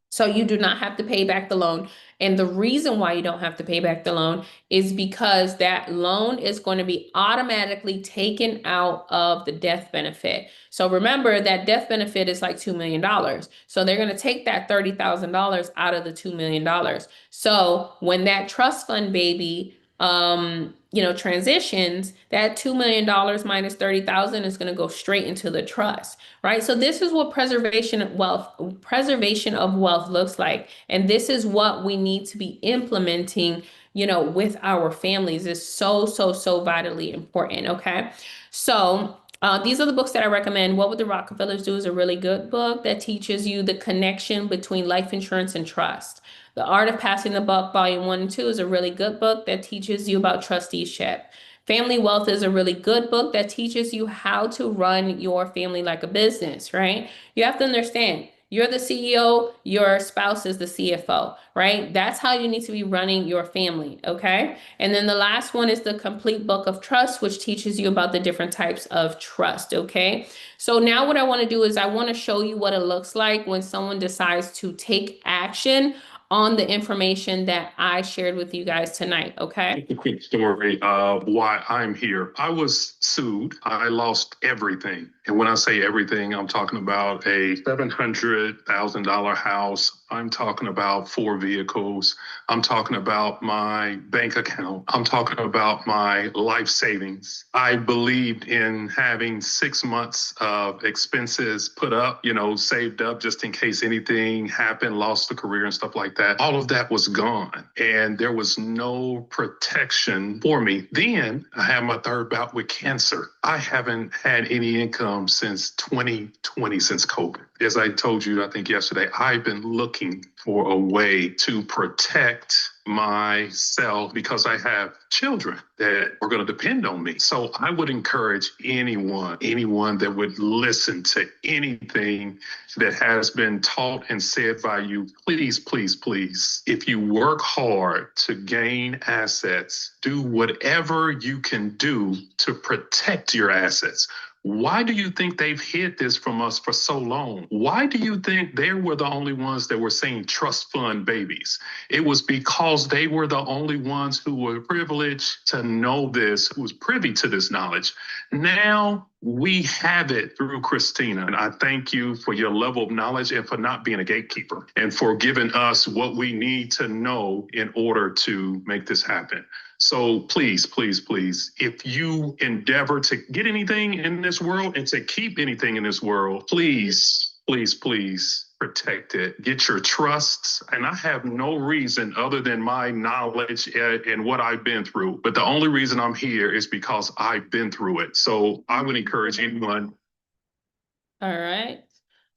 So you do not have to pay back the loan. And the reason why you don't have to pay back the loan is because that loan is going to be automatically taken out of the death benefit. So remember that death benefit is like $2 million. So they're going to take that $30,000 out of the $2 million. So when that trust fund baby transitions, that $2 million minus 30,000 is going to go straight into the trust, right? So this is what preservation of wealth looks like. And this is what we need to be implementing, with our families is so, so, so vitally important. Okay. So these are the books that I recommend. What Would the Rockefellers Do is a really good book that teaches you the connection between life insurance and trust. The Art of Passing the Buck, Volume 1 and 2 is a really good book that teaches you about trusteeship. Family Wealth is a really good book that teaches you how to run your family like a business, right? You have to understand, you're the CEO, your spouse is the CFO, right? That's how you need to be running your family, okay? And then the last one is the Complete Book of Trust, which teaches you about the different types of trust, okay? So now what I want to do is I want to show you what it looks like when someone decides to take action on the information that I shared with you guys tonight, okay? A quick story of why I'm here. I was sued. I lost everything. And when I say everything, I'm talking about a $700,000 house. I'm talking about 4 vehicles. I'm talking about my bank account. I'm talking about my life savings. I believed in having 6 months of expenses put up, saved up just in case anything happened, lost the career and stuff like that. All of that was gone. And there was no protection for me. Then I had my third bout with cancer. I haven't had any income since 2020, since COVID. As I told you, I think yesterday, I've been looking for a way to protect myself because I have children that are going to depend on me. So I would encourage anyone that would listen to anything that has been taught and said by you, please, please, please, if you work hard to gain assets, do whatever you can do to protect your assets. Why do you think they've hid this from us for so long? Why do you think they were the only ones that were saying trust fund babies? It was because they were the only ones who were privileged to know this, who was privy to this knowledge. Now we have it through Christina. And I thank you for your level of knowledge and for not being a gatekeeper and for giving us what we need to know in order to make this happen. So please, please, please, if you endeavor to get anything in this world and to keep anything in this world, please, please, please protect it. Get your trusts. And I have no reason other than my knowledge and what I've been through. But the only reason I'm here is because I've been through it. So I would encourage anyone. All right.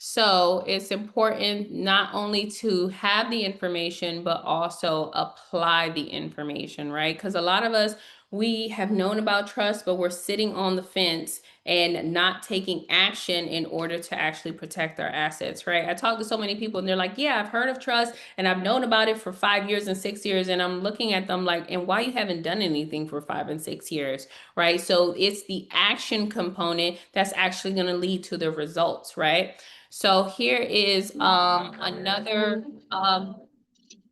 So it's important not only to have the information, but also apply the information, right? Because a lot of us, we have known about trust, but we're sitting on the fence and not taking action in order to actually protect our assets, right? I talk to so many people and they're like, yeah, I've heard of trust and I've known about it for 5 years and 6 years. And I'm looking at them like, and why you haven't done anything for 5 and 6 years, right? So it's the action component that's actually going to lead to the results, right? So here is another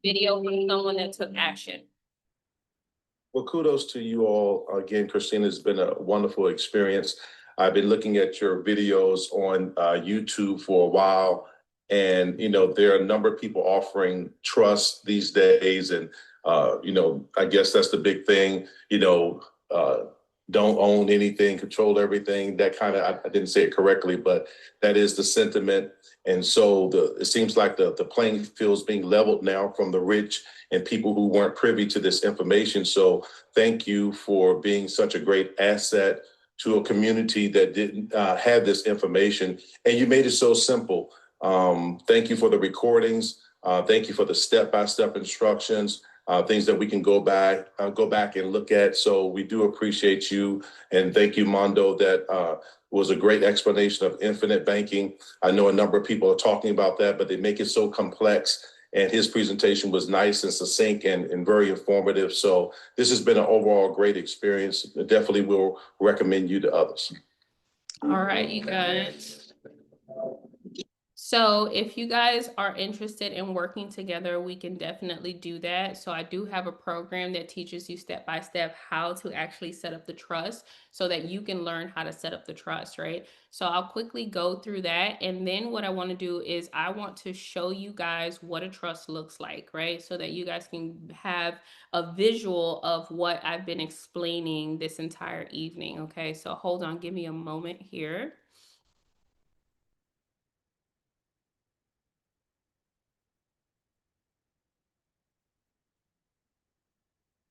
video from someone that took action. Well, kudos to you all. Again, Christina, it's been a wonderful experience. I've been looking at your videos on YouTube for a while. And, there are a number of people offering trust these days. And, I guess that's the big thing, don't own anything, control everything. That kind of, I didn't say it correctly, but that is the sentiment. And so it seems like the playing field is being leveled now from the rich and people who weren't privy to this information. So thank you for being such a great asset to a community that didn't have this information. And you made it so simple. Thank you for the recordings. Thank you for the step-by-step instructions, things that we can go back and look at. So we do appreciate you. And thank you, Mondo. That was a great explanation of infinite banking. I know a number of people are talking about that, but they make it so complex. And his presentation was nice and succinct and very informative. So this has been an overall great experience. I definitely will recommend you to others. All right, you guys. So if you guys are interested in working together, we can definitely do that. So I do have a program that teaches you step by step how to actually set up the trust so that you can learn how to set up the trust, right? So I'll quickly go through that. And then what I want to do is I want to show you guys what a trust looks like, right? So that you guys can have a visual of what I've been explaining this entire evening, okay? So hold on, give me a moment here.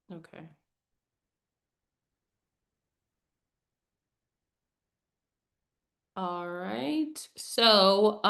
Okay. All right. So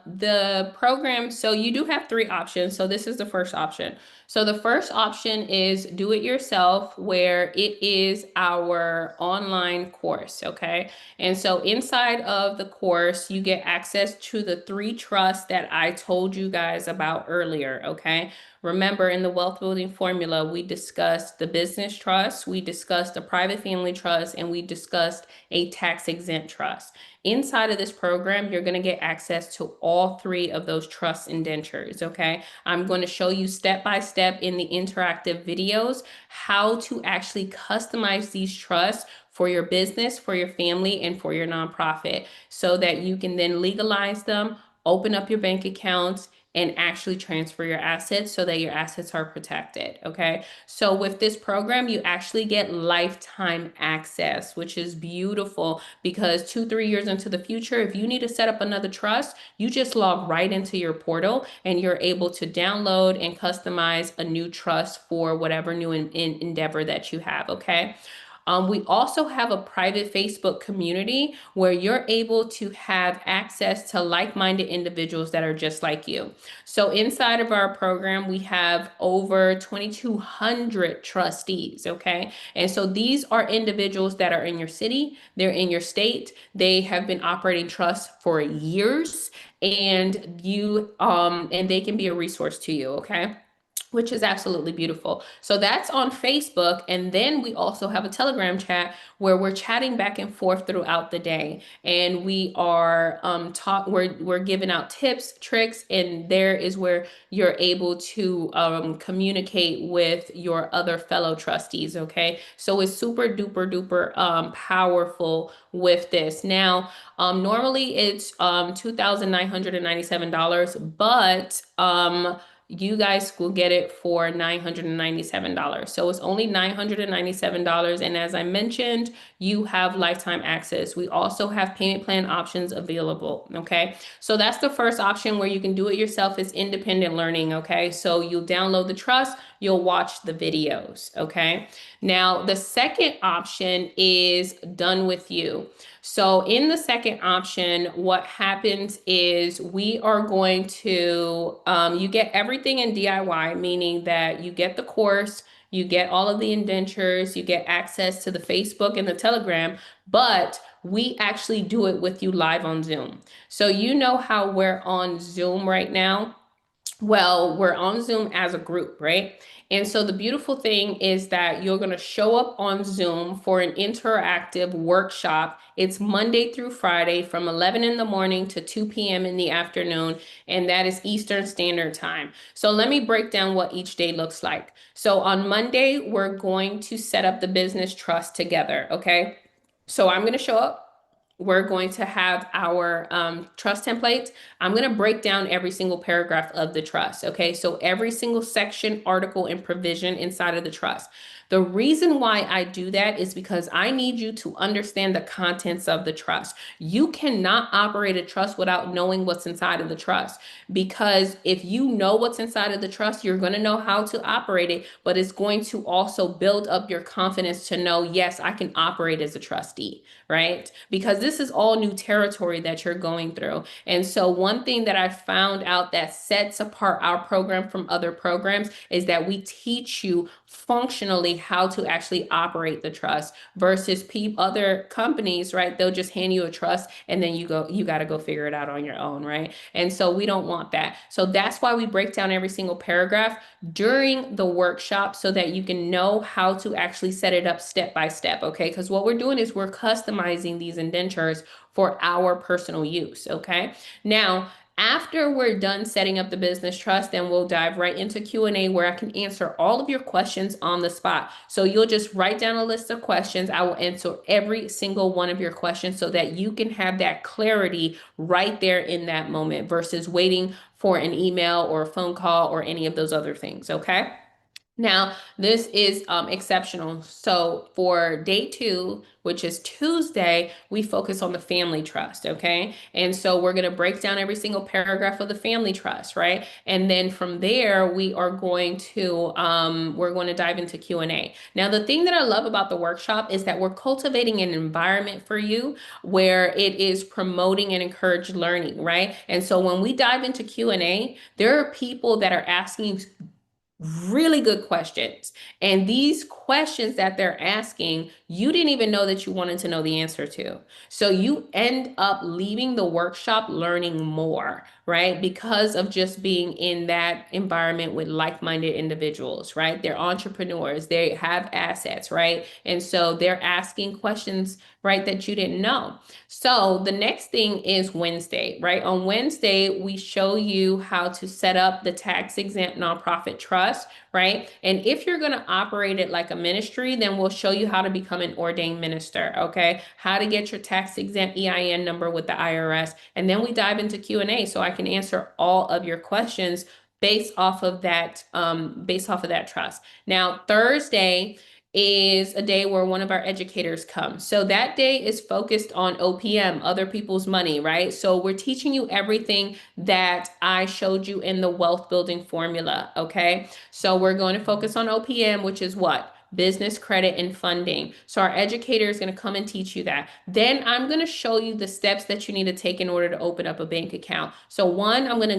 the program, so you do have three options. So this is the first option. So the first option is do it yourself, where it is our online course. Okay. And so inside of the course, you get access to the three trusts that I told you guys about earlier. Okay. Remember, in the wealth building formula, we discussed the business trust, we discussed a private family trust, and we discussed a tax exempt trust. Inside of this program, you're going to get access to all three of those trust indentures, okay? I'm going to show you step by step in the interactive videos how to actually customize these trusts for your business, for your family, and for your nonprofit so that you can then legalize them, open up your bank accounts, and actually transfer your assets so that your assets are protected, okay? So with this program, you actually get lifetime access, which is beautiful because 2-3 years into the future, if you need to set up another trust, you just log right into your portal and you're able to download and customize a new trust for whatever new endeavor that you have, okay? We also have a private Facebook community where you're able to have access to like-minded individuals that are just like you. So inside of our program, we have over 2,200 trustees, okay? And so these are individuals that are in your city, they're in your state, they have been operating trusts for years, and and they can be a resource to you, okay? Which is absolutely beautiful. So that's on Facebook. And then we also have a Telegram chat where we're chatting back and forth throughout the day. And we are we're giving out tips, tricks, and there is where you're able to communicate with your other fellow trustees. Okay. So it's super duper duper powerful with this. Now, normally it's $2,997, but you guys will get it for $997. So it's only $997. And as I mentioned, you have lifetime access. We also have payment plan options available. Okay. So that's the first option where you can do it yourself. Is independent learning. Okay. So you'll download the trust, you'll watch the videos. Okay. Now the second option is done with you. So in the second option, what happens is we are going to, you get everything in DIY, meaning that you get the course, You get all of the indentures, you get access to the Facebook and the Telegram, but we actually do it with you live on Zoom. So you know how we're on Zoom right now? Well, we're on Zoom as a group, right? And so the beautiful thing is that you're going to show up on Zoom for an interactive workshop. It's Monday through Friday from 11 in the morning to 2 p.m. in the afternoon, and that is Eastern Standard Time. So let me break down what each day looks like. So on Monday, we're going to set up the business trust together, okay? So I'm going to show up. We're going to have our trust templates. I'm going to break down every single paragraph of the trust. Okay, so every single section, article, and provision inside of the trust. The reason why I do that is because I need you to understand the contents of the trust. You cannot operate a trust without knowing what's inside of the trust, because if you know what's inside of the trust, you're going to know how to operate it, but it's going to also build up your confidence to know, yes, I can operate as a trustee, right? Because this is all new territory that you're going through. And so one thing that I found out that sets apart our program from other programs is that we teach you functionally how to actually operate the trust versus other companies, right? They'll just hand you a trust and then you got to go figure it out on your own, right? And so we don't want that. So that's why we break down every single paragraph during the workshop so that you can know how to actually set it up step by step, okay? Because what we're doing is we're customizing these indentures for our personal use, okay? Now, after we're done setting up the business trust, then we'll dive right into Q&A where I can answer all of your questions on the spot. So you'll just write down a list of questions. I will answer every single one of your questions so that you can have that clarity right there in that moment versus waiting for an email or a phone call or any of those other things, okay? Now, this is exceptional. So for day 2, which is Tuesday, we focus on the family trust, okay? And so we're going to break down every single paragraph of the family trust, right? And then from there, we are going to dive into Q&A. Now, the thing that I love about the workshop is that we're cultivating an environment for you where it is promoting and encourage learning, right? And so when we dive into Q&A, there are people that are asking really good questions. And these questions that they're asking, you didn't even know that you wanted to know the answer to. So you end up leaving the workshop learning more, right? Because of just being in that environment with like-minded individuals, right? They're entrepreneurs, they have assets, right? And so they're asking questions, right, that you didn't know. So the next thing is Wednesday, right? On Wednesday, we show you how to set up the tax-exempt nonprofit trust, right? And if you're going to operate it like a ministry, then we'll show you how to become an ordained minister, okay? How to get your tax-exempt EIN number with the IRS. And then we dive into Q&A so I can answer all of your questions based off of that trust. Now, Thursday is a day where one of our educators comes. So that day is focused on OPM, other people's money, right? So we're teaching you everything that I showed you in the wealth building formula, okay? So we're going to focus on OPM, which is what? Business credit and funding. So our educator is going to come and teach you that. Then I'm going to show you the steps that you need to take in order to open up a bank account. So one, I'm going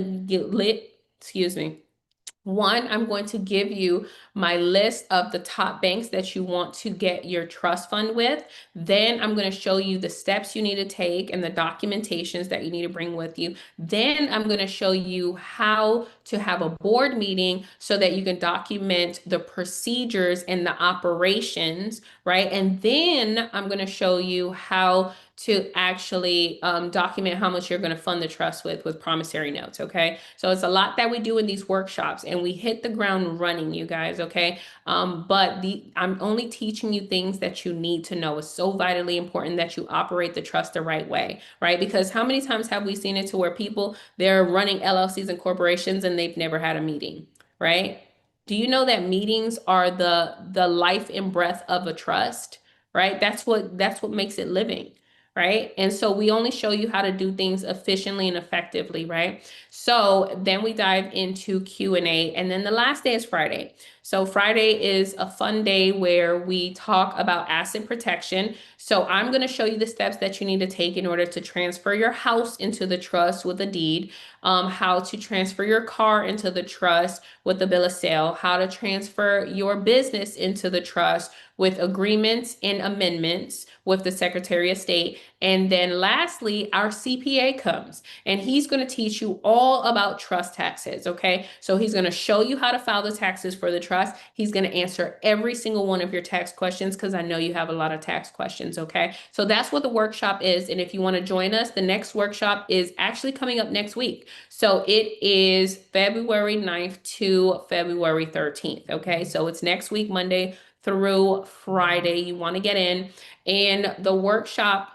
to give you my list of the top banks that you want to get your trust fund with. Then I'm going to show you the steps you need to take and the documentations that you need to bring with you. Then I'm going to show you how to have a board meeting so that you can document the procedures and the operations, right? And then I'm going to show you how to actually document how much you're going to fund the trust with promissory notes, okay? So it's a lot that we do in these workshops, and we hit the ground running, you guys, okay? But I'm only teaching you things that you need to know. It's so vitally important that you operate the trust the right way, right? Because how many times have we seen it to where people, they're running LLCs and corporations and they've never had a meeting, right? Do you know that meetings are the life and breath of a trust, right? That's what makes it living. Right? And so we only show you how to do things efficiently and effectively, right? So then we dive into Q&A, and then the last day is Friday. So Friday is a fun day where we talk about asset protection. So I'm going to show you the steps that you need to take in order to transfer your house into the trust with a deed, how to transfer your car into the trust with the bill of sale, how to transfer your business into the trust with agreements and amendments with the Secretary of State. And then lastly, our CPA comes and he's going to teach you all about trust taxes. Okay. So he's going to show you how to file the taxes for the trust. He's going to answer every single one of your tax questions because I know you have a lot of tax questions. Okay. So that's what the workshop is. And if you want to join us, the next workshop is actually coming up next week. So it is February 9th to February 13th. Okay. So it's next week, Monday through Friday. You want to get in, and the workshop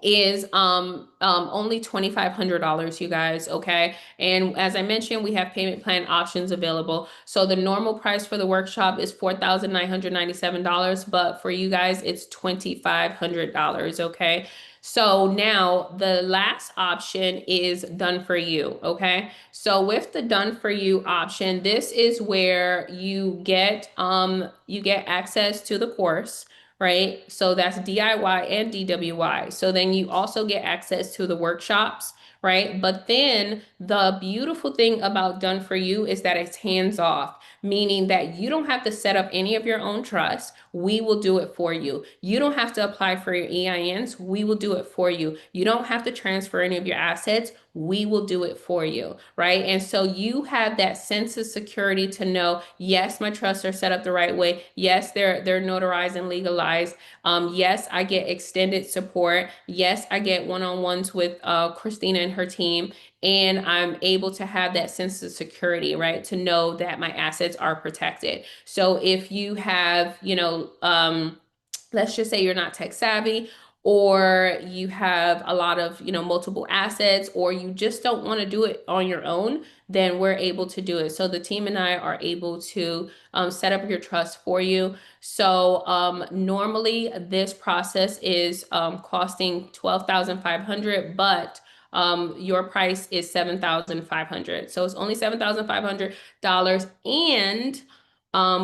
is only $2,500, you guys. Okay. And as I mentioned, we have payment plan options available. So the normal price for the workshop is $4,997, but for you guys, it's $2,500. Okay. So now the last option is done for you. Okay. So with the done for you option, this is where you get access to the course, right? So that's DIY and DWY. So then you also get access to the workshops, right? But then the beautiful thing about Done For You is that it's hands off, meaning that you don't have to set up any of your own trusts. We will do it for you. You don't have to apply for your EINs. We will do it for you. You don't have to transfer any of your assets. We will do it for you, right? And so you have that sense of security to know, yes, my trusts are set up the right way. Yes, they're notarized and legalized. Yes, I get extended support. Yes, I get one-on-ones with Christina and her team. And I'm able to have that sense of security, right? To know that my assets are protected. So if you have, let's just say you're not tech savvy, or you have a lot of, multiple assets, or you just don't want to do it on your own, then we're able to do it. So the team and I are able to set up your trust for you. So normally this process is costing $12,500, but your price is $7,500. So it's only $7,500, and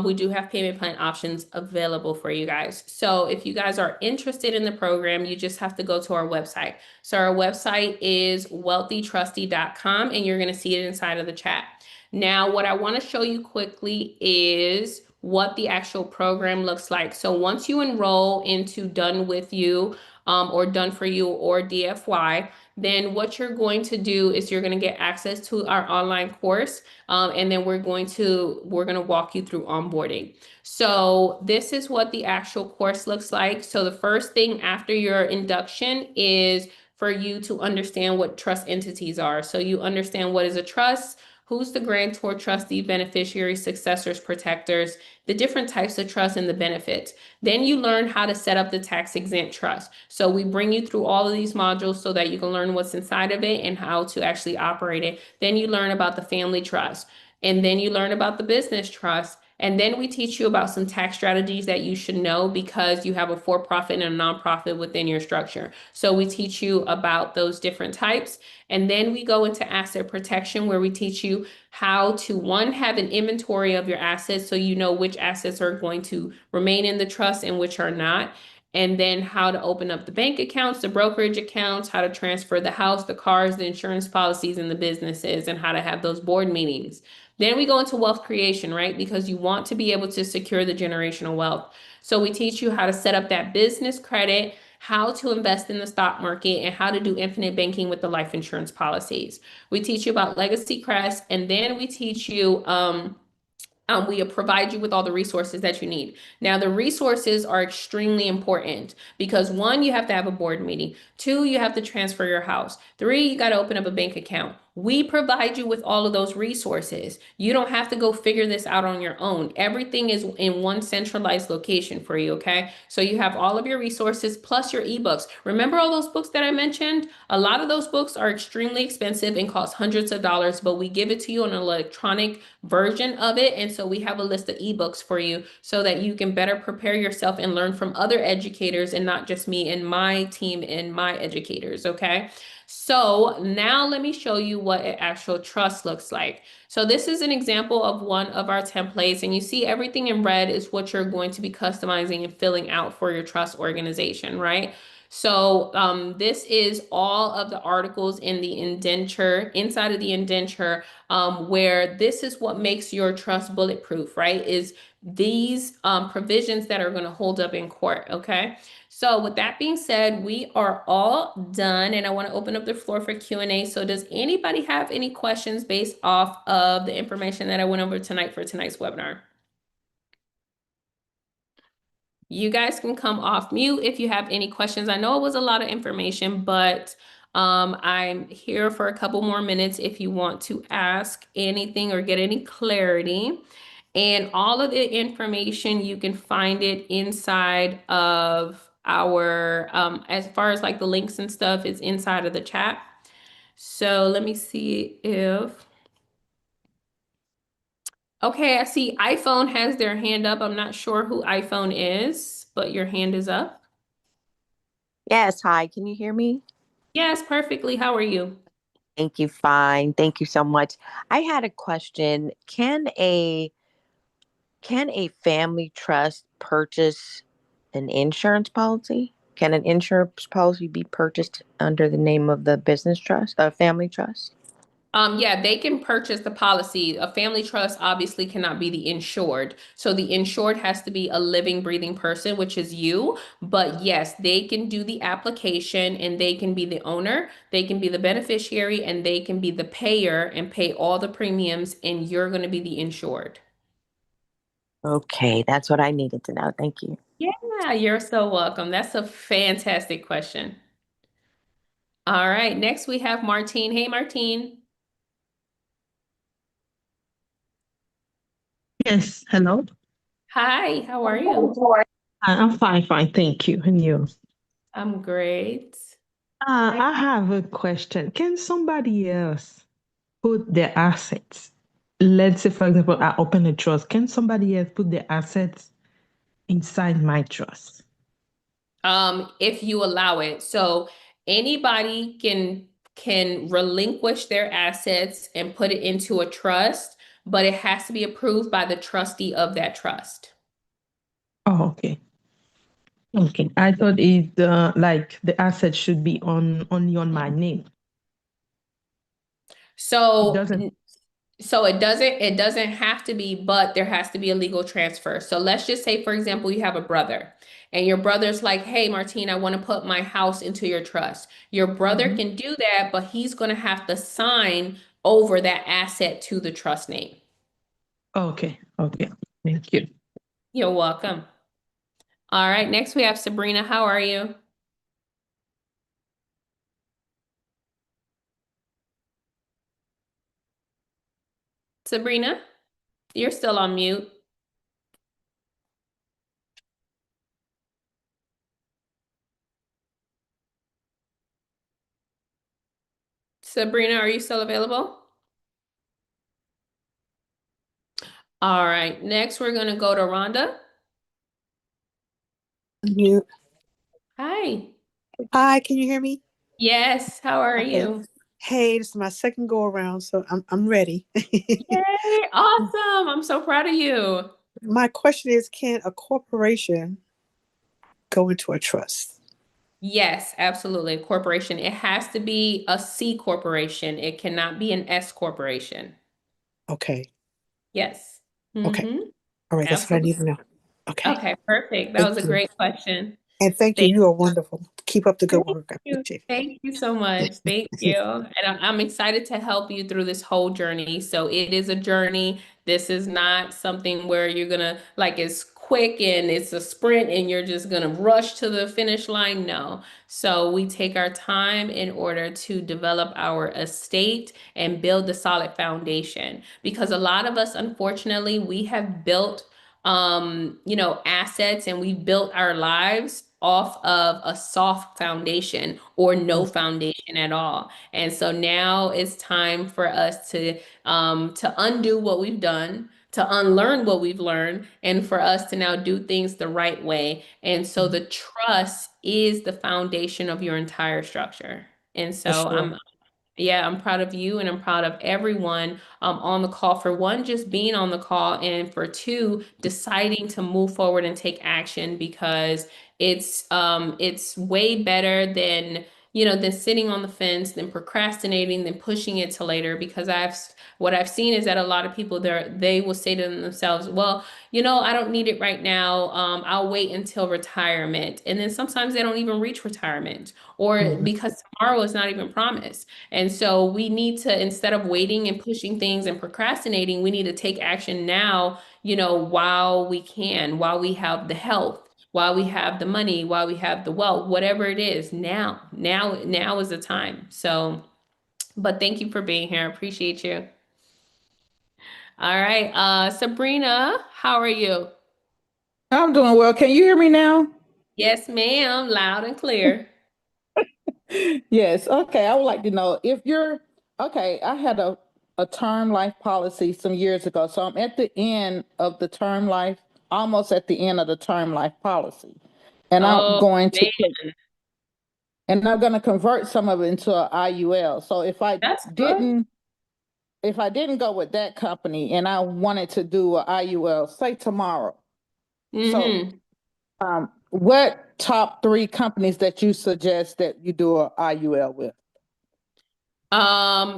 we do have payment plan options available for you guys. So if you guys are interested in the program, you just have to go to our website. So our website is wealthytrusty.com, and you're going to see it inside of the chat. Now, what I want to show you quickly is what the actual program looks like. So once you enroll into Done With You, or Done For You, or DFY, then what you're going to do is you're going to get access to our online course, and then we're going to walk you through onboarding. So this is what the actual course looks like. So the first thing after your induction is for you to understand what trust entities are. So you understand what is a trust, who's the grantor, trustee, beneficiary, successors, protectors, the different types of trust, and the benefits. Then you learn how to set up the tax exempt trust. So we bring you through all of these modules so that you can learn what's inside of it and how to actually operate it. Then you learn about the family trust, and then you learn about the business trust. And then we teach you about some tax strategies that you should know because you have a for-profit and a nonprofit within your structure. So we teach you about those different types. And then we go into asset protection, where we teach you how to, one, have an inventory of your assets so you know which assets are going to remain in the trust and which are not. And then how to open up the bank accounts, the brokerage accounts, how to transfer the house, the cars, the insurance policies, and the businesses, and how to have those board meetings. Then we go into wealth creation, right? Because you want to be able to secure the generational wealth. So we teach you how to set up that business credit, how to invest in the stock market, and how to do infinite banking with the life insurance policies. We teach you about legacy crest, and then we teach you, we provide you with all the resources that you need. Now, the resources are extremely important because, one, you have to have a board meeting. Two, you have to transfer your house. Three, you got to open up a bank account. We provide you with all of those resources. You don't have to go figure this out on your own. Everything is in one centralized location for you, okay? So you have all of your resources plus your ebooks. Remember all those books that I mentioned? A lot of those books are extremely expensive and cost hundreds of dollars, but we give it to you on an electronic version of it. And so we have a list of ebooks for you so that you can better prepare yourself and learn from other educators and not just me and my team and my educators, okay? So now let me show you what an actual trust looks like. So this is an example of one of our templates, and you see everything in red is what you're going to be customizing and filling out for your trust organization, right? So this is all of the articles in the indenture, inside of the indenture, where this is what makes your trust bulletproof, right? Is these provisions that are going to hold up in court, okay? So with that being said, we are all done, and I want to open up the floor for Q&A. So does anybody have any questions based off of the information that I went over tonight for tonight's webinar? You guys can come off mute if you have any questions. I know it was a lot of information, but I'm here for a couple more minutes if you want to ask anything or get any clarity. And all of the information, you can find it inside of our, as far as like the links and stuff, it's inside of the chat. So let me see if, okay, I see iPhone has their hand up. I'm not sure who iPhone is, but your hand is up. Yes, hi. Can you hear me? Yes, perfectly. How are you? Thank you. Fine. Thank you so much. I had a question. Can a family trust purchase an insurance policy? Can an insurance policy be purchased under the name of the business trust, family trust? Yeah, they can purchase the policy. A family trust obviously cannot be the insured. So the insured has to be a living, breathing person, which is you. But yes, they can do the application and they can be the owner, they can be the beneficiary, and they can be the payer and pay all the premiums, and you're going to be the insured. Okay, that's what I needed to know. Thank you. Yeah, you're so welcome. That's a fantastic question. All right, next we have Martine. Hey, Martine. Yes, hello. Hi, how are you? I'm fine, fine, thank you. And you? I'm great. I have a question. Can somebody else put their assets? Let's say, for example, I open a trust. Can somebody else put their assets inside my trust? If you allow it. So anybody can relinquish their assets and put it into a trust, but it has to be approved by the trustee of that trust. Oh, okay. Okay. I thought it like the assets should be on only on my name. It So doesn't. So it doesn't have to be, but there has to be a legal transfer. So let's just say, for example, you have a brother and your brother's like, hey, Martine, I want to put my house into your trust. Your brother Mhm. can do that, but he's going to have to sign over that asset to the trust name. Okay. Okay. Thank you. You're welcome. All right, next we have Sabrina. How are you? Sabrina, you're still on mute. Sabrina, are you still available? All right, next we're going to go to Rhonda. Mute. Hi. Hi, can you hear me? Yes, how are Okay. you? Hey, this is my second go around, so I'm ready. Yay, awesome. I'm so proud of you. My question is, can a corporation go into a trust? Yes, absolutely. Corporation. It has to be a C corporation. It cannot be an S corporation. Okay. Yes. Okay. Mm-hmm. All right, that's what I Absolutely. need to know. Okay. Okay, perfect. That Thank was a you. great question. And thank you. Thank You are wonderful. Keep up the good Thank work. I you. appreciate Thank you so much. Thank you. it. And I'm excited to help you through this whole journey. So it is a journey. This is not something where you're gonna like it's quick and it's a sprint and you're just gonna rush to the finish line. No. So we take our time in order to develop our estate and build the solid foundation. Because a lot of us, unfortunately, we have built assets and we built our lives off of a soft foundation or no foundation at all. And so now it's time for us to undo what we've done, to unlearn what we've learned, and for us to now do things the right way. And so the trust is the foundation of your entire structure. And For so sure. I'm proud of you and I'm proud of everyone on the call. For one, just being on the call, and for two, deciding to move forward and take action, because it's way better than than sitting on the fence, than procrastinating, than pushing it to later. Because what I've seen is that a lot of people they will say to themselves, well, I don't need it right now. I'll wait until retirement. And then sometimes they don't even reach retirement, or Mhm. because tomorrow is not even promised. And so we need to, instead of waiting and pushing things and procrastinating, we need to take action now, while we can, while we have the health, while we have the money, while we have the wealth, whatever it is, now is the time. So, but thank you for being here. I appreciate you. All right. Sabrina, how are you? I'm doing well. Can you hear me now? Yes, ma'am. Loud and clear. Yes. Okay. I would like to know if you're okay. I had a term life policy some years ago. So I'm at the end of the term life, almost at the end of the term life policy. And I'm Oh, going to man, and I'm going to convert some of it into a IUL. So that's good. didn't if I didn't go with that company and I wanted to do a IUL, say tomorrow. So Mm-hmm. what top three companies that you suggest that you do a IUL with?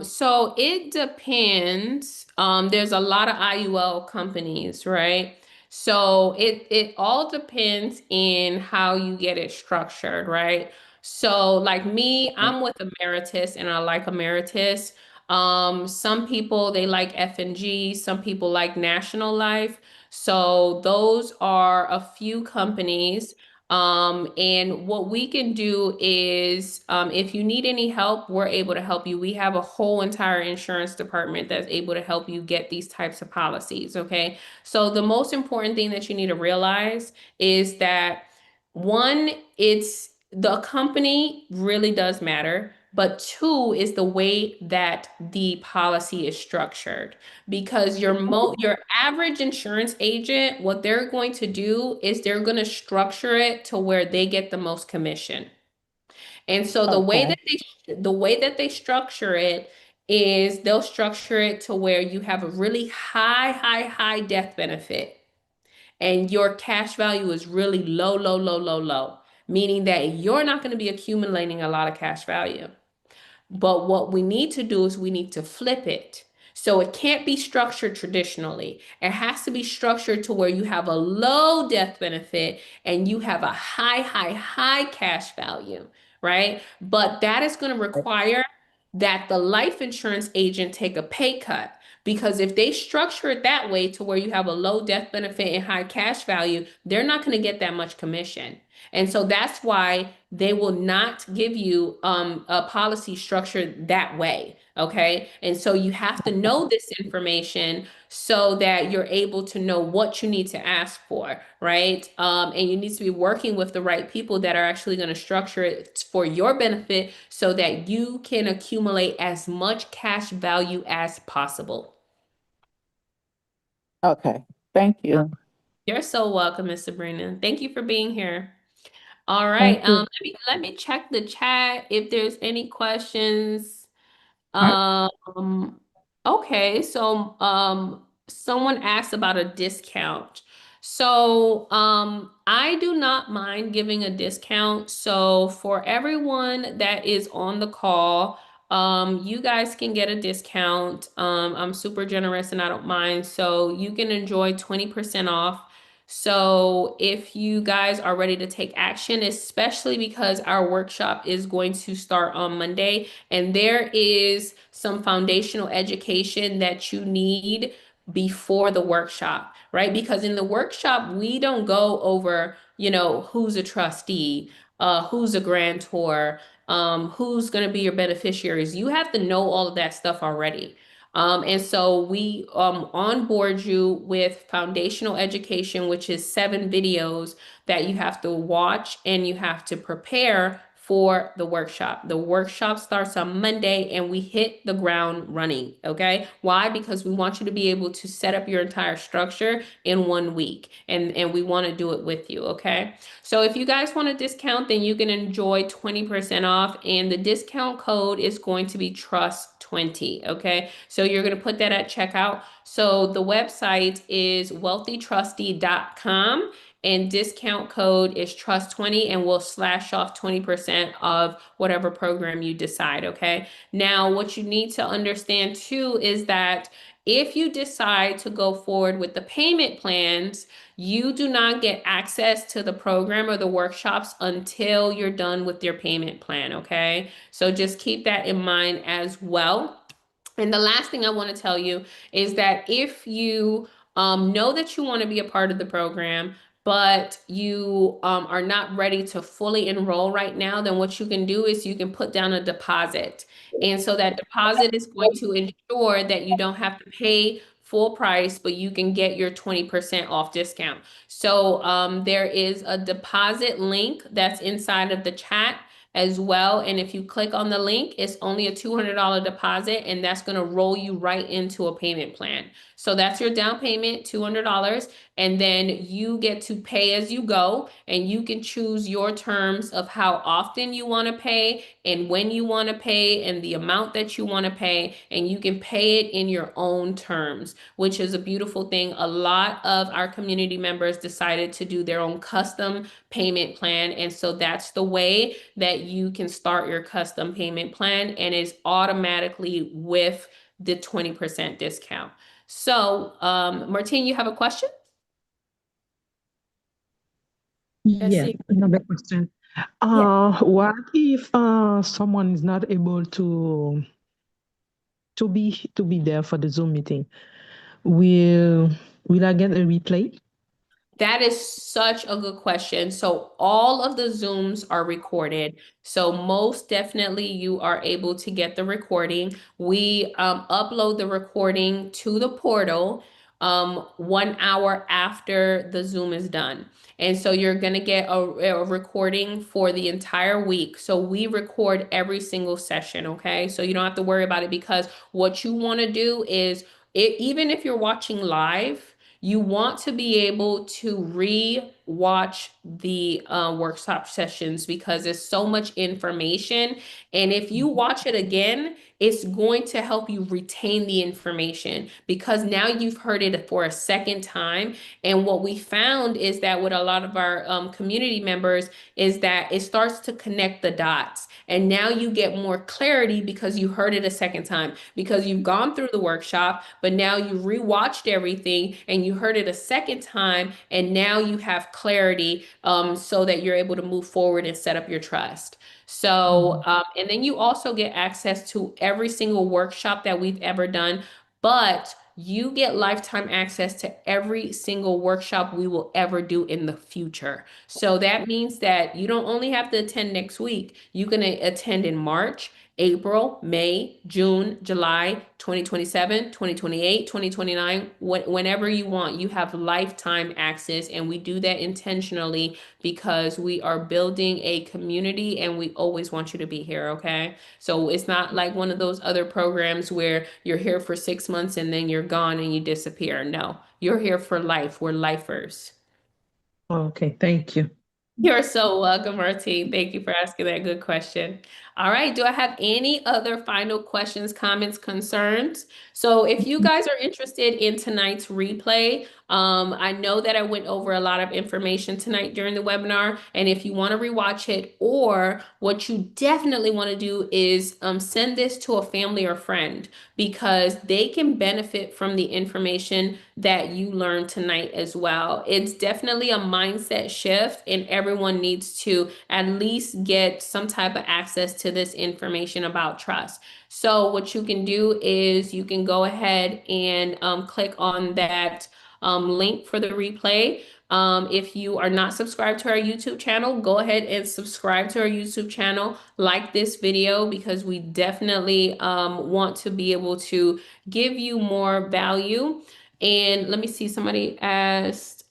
So it depends. There's a lot of IUL companies, right? So it all depends in how you get it structured, right? So like me, I'm with Emeritus and I like Emeritus. Some people they like F&G, some people like National Life. So those are a few companies. And what we can do is, if you need any help, we're able to help you. We have a whole entire insurance department that's able to help you get these types of policies. Okay. So the most important thing that you need to realize is that one, it's the company really does matter, but two is the way that the policy is structured. Because your average insurance agent, what they're going to do is they're going to structure it to where they get the most commission. And so Okay. the way that they structure it is they'll structure it to where you have a really high death benefit, and your cash value is really low, meaning that you're not going to be accumulating a lot of cash value. But what we need to do is we need to flip it. So it can't be structured traditionally. It has to be structured to where you have a low death benefit and you have a high cash value, right? But that is going to require that the life insurance agent take a pay cut. Because if they structure it that way to where you have a low death benefit and high cash value, they're not going to get that much commission. And so that's why they will not give you a policy structured that way. Okay. And so you have to know this information so that you're able to know what you need to ask for, right? And you need to be working with the right people that are actually going to structure it for your benefit so that you can accumulate as much cash value as possible. Okay. Thank you. You're so welcome, Miss Sabrina. Thank you for being here. All Thank right. you. Let me check the chat if there's any questions. I- Um, okay, so someone asked about a discount. So I do not mind giving a discount. So for everyone that is on the call, you guys can get a discount. I'm super generous and I don't mind. So you can enjoy 20% off. So if you guys are ready to take action, especially because our workshop is going to start on Monday, and there is some foundational education that you need before the workshop, right? Because in the workshop, we don't go over, who's a trustee, who's a grantor, who's going to be your beneficiaries. You have to know all of that stuff already. And so we onboard you with foundational education, which is 7 videos that you have to watch and you have to prepare for the workshop. The workshop starts on Monday and we hit the ground running, okay? Why? Because we want you to be able to set up your entire structure in 1 week, and we want to do it with you, okay? So if you guys want a discount, then you can enjoy 20% off, and the discount code is going to be TRUST20, okay? So you're going to put that at checkout. So the website is wealthytrusty.com, and discount code is TRUST20, and we'll slash off 20% of whatever program you decide, okay? Now, what you need to understand too is that if you decide to go forward with the payment plans, you do not get access to the program or the workshops until you're done with your payment plan, okay? So just keep that in mind as well. And the last thing I want to tell you is that if you know that you want to be a part of the program, but you are not ready to fully enroll right now, then what you can do is you can put down a deposit. And so that deposit is going to ensure that you don't have to pay full price, but you can get your 20% off discount. So there is a deposit link that's inside of the chat as well. And if you click on the link, it's only a $200 deposit, and that's going to roll you right into a payment plan. So that's your down payment, $200, and then you get to pay as you go, and you can choose your terms of how often you want to pay and when you want to pay and the amount that you want to pay, and you can pay it in your own terms, which is a beautiful thing. A lot of our community members decided to do their own custom payment plan, and so that's the way that you can start your custom payment plan, and it's automatically with the 20% discount. So, Martine, you have a question? Let's Yes, see. another question. What if someone is not able to be there for the Zoom meeting? Will I get a replay? That is such a good question. So all of the Zooms are recorded. So most definitely you are able to get the recording. We upload the recording to the portal 1 hour after the Zoom is done. And so you're going to get a recording for the entire week. So we record every single session, okay? So you don't have to worry about it, because what you want to do is, even if you're watching live, you want to be able to re-watch the workshop sessions, because there's so much information. And if you watch it again, it's going to help you retain the information, because now you've heard it for a second time. And what we found is that with a lot of our community members is that it starts to connect the dots. And now you get more clarity because you heard it a second time, because you've gone through the workshop, but now you rewatched everything and you heard it a second time, and now you have clarity so that you're able to move forward and set up your trust. So, and then you also get access to every single workshop that we've ever done, but you get lifetime access to every single workshop we will ever do in the future. So that means that you don't only have to attend next week, you can attend in March, April, May, June, July, 2027, 2028, 2029, whenever you want. You have lifetime access, and we do that intentionally because we are building a community and we always want you to be here, okay? So it's not like one of those other programs where you're here for 6 months and then you're gone and you disappear. No, you're here for life. We're lifers. Okay, thank you. You're so welcome, Martine. Thank you for asking that good question. All right. Do I have any other final questions, comments, concerns? So if you guys are interested in tonight's replay, I know that I went over a lot of information tonight during the webinar. And if you want to rewatch it, or what you definitely want to do is send this to a family or friend, because they can benefit from the information that you learned tonight as well. It's definitely a mindset shift, and everyone needs to at least get some type of access to this information about trust. So what you can do is you can go ahead and click on that link for the replay. If you are not subscribed to our YouTube channel, go ahead and subscribe to our YouTube channel, like this video, because we definitely want to be able to give you more value. And let me see, somebody asked,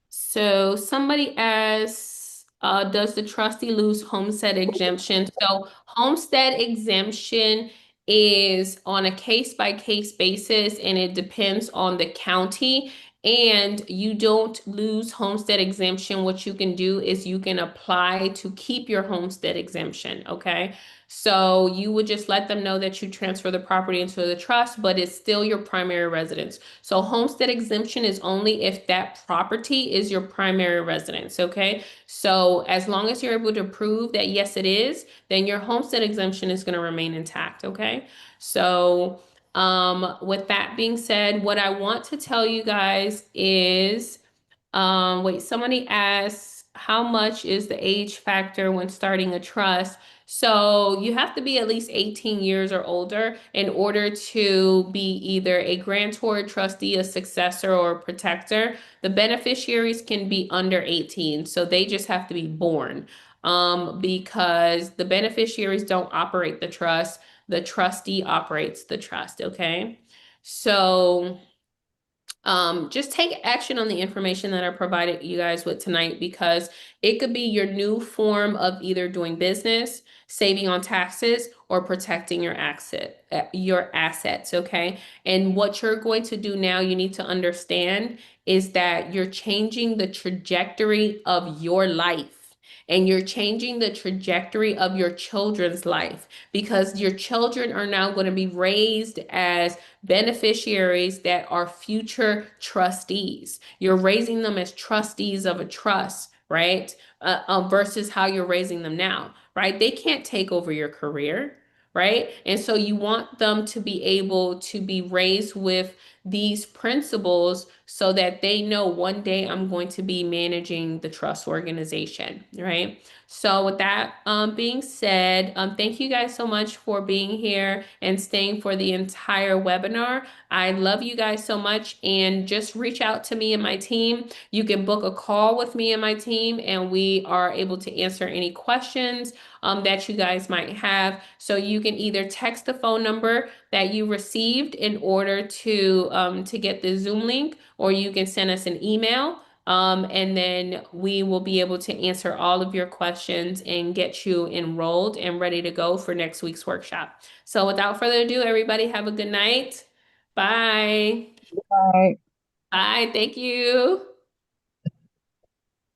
so somebody asked, Does the trustee lose homestead exemption? So homestead exemption is on a case-by-case basis, and it depends on the county. And you don't lose homestead exemption. What you can do is you can apply to keep your homestead exemption, okay? So you would just let them know that you transfer the property into the trust, but it's still your primary residence. So homestead exemption is only if that property is your primary residence, okay? So as long as you're able to prove that yes, it is, then your homestead exemption is going to remain intact, okay? So with that being said, what I want to tell you guys is, wait, somebody asked, how much is the age factor when starting a trust? So you have to be at least 18 years or older in order to be either a grantor, trustee, a successor, or a protector. The beneficiaries can be under 18, so they just have to be born. Because the beneficiaries don't operate the trust, the trustee operates the trust, okay? So just take action on the information that I provided you guys with tonight, because it could be your new form of either doing business, saving on taxes, or protecting your assets, okay? And what you're going to do now, you need to understand, is that you're changing the trajectory of your life. And you're changing the trajectory of your children's life, because your children are now going to be raised as beneficiaries that are future trustees. You're raising them as trustees of a trust, right? Versus how you're raising them now, right? They can't take over your career, right? And so you want them to be able to be raised with these principles so that they know one day I'm going to be managing the trust organization, right? So with that being said, thank you guys so much for being here and staying for the entire webinar. I love you guys so much, and just reach out to me and my team. You can book a call with me and my team, and we are able to answer any questions that you guys might have. So you can either text the phone number that you received in order to get the Zoom link, or you can send us an email. And then we will be able to answer all of your questions and get you enrolled and ready to go for next week's workshop. So without further ado, everybody have a good night. Bye. Right. Bye. Thank you.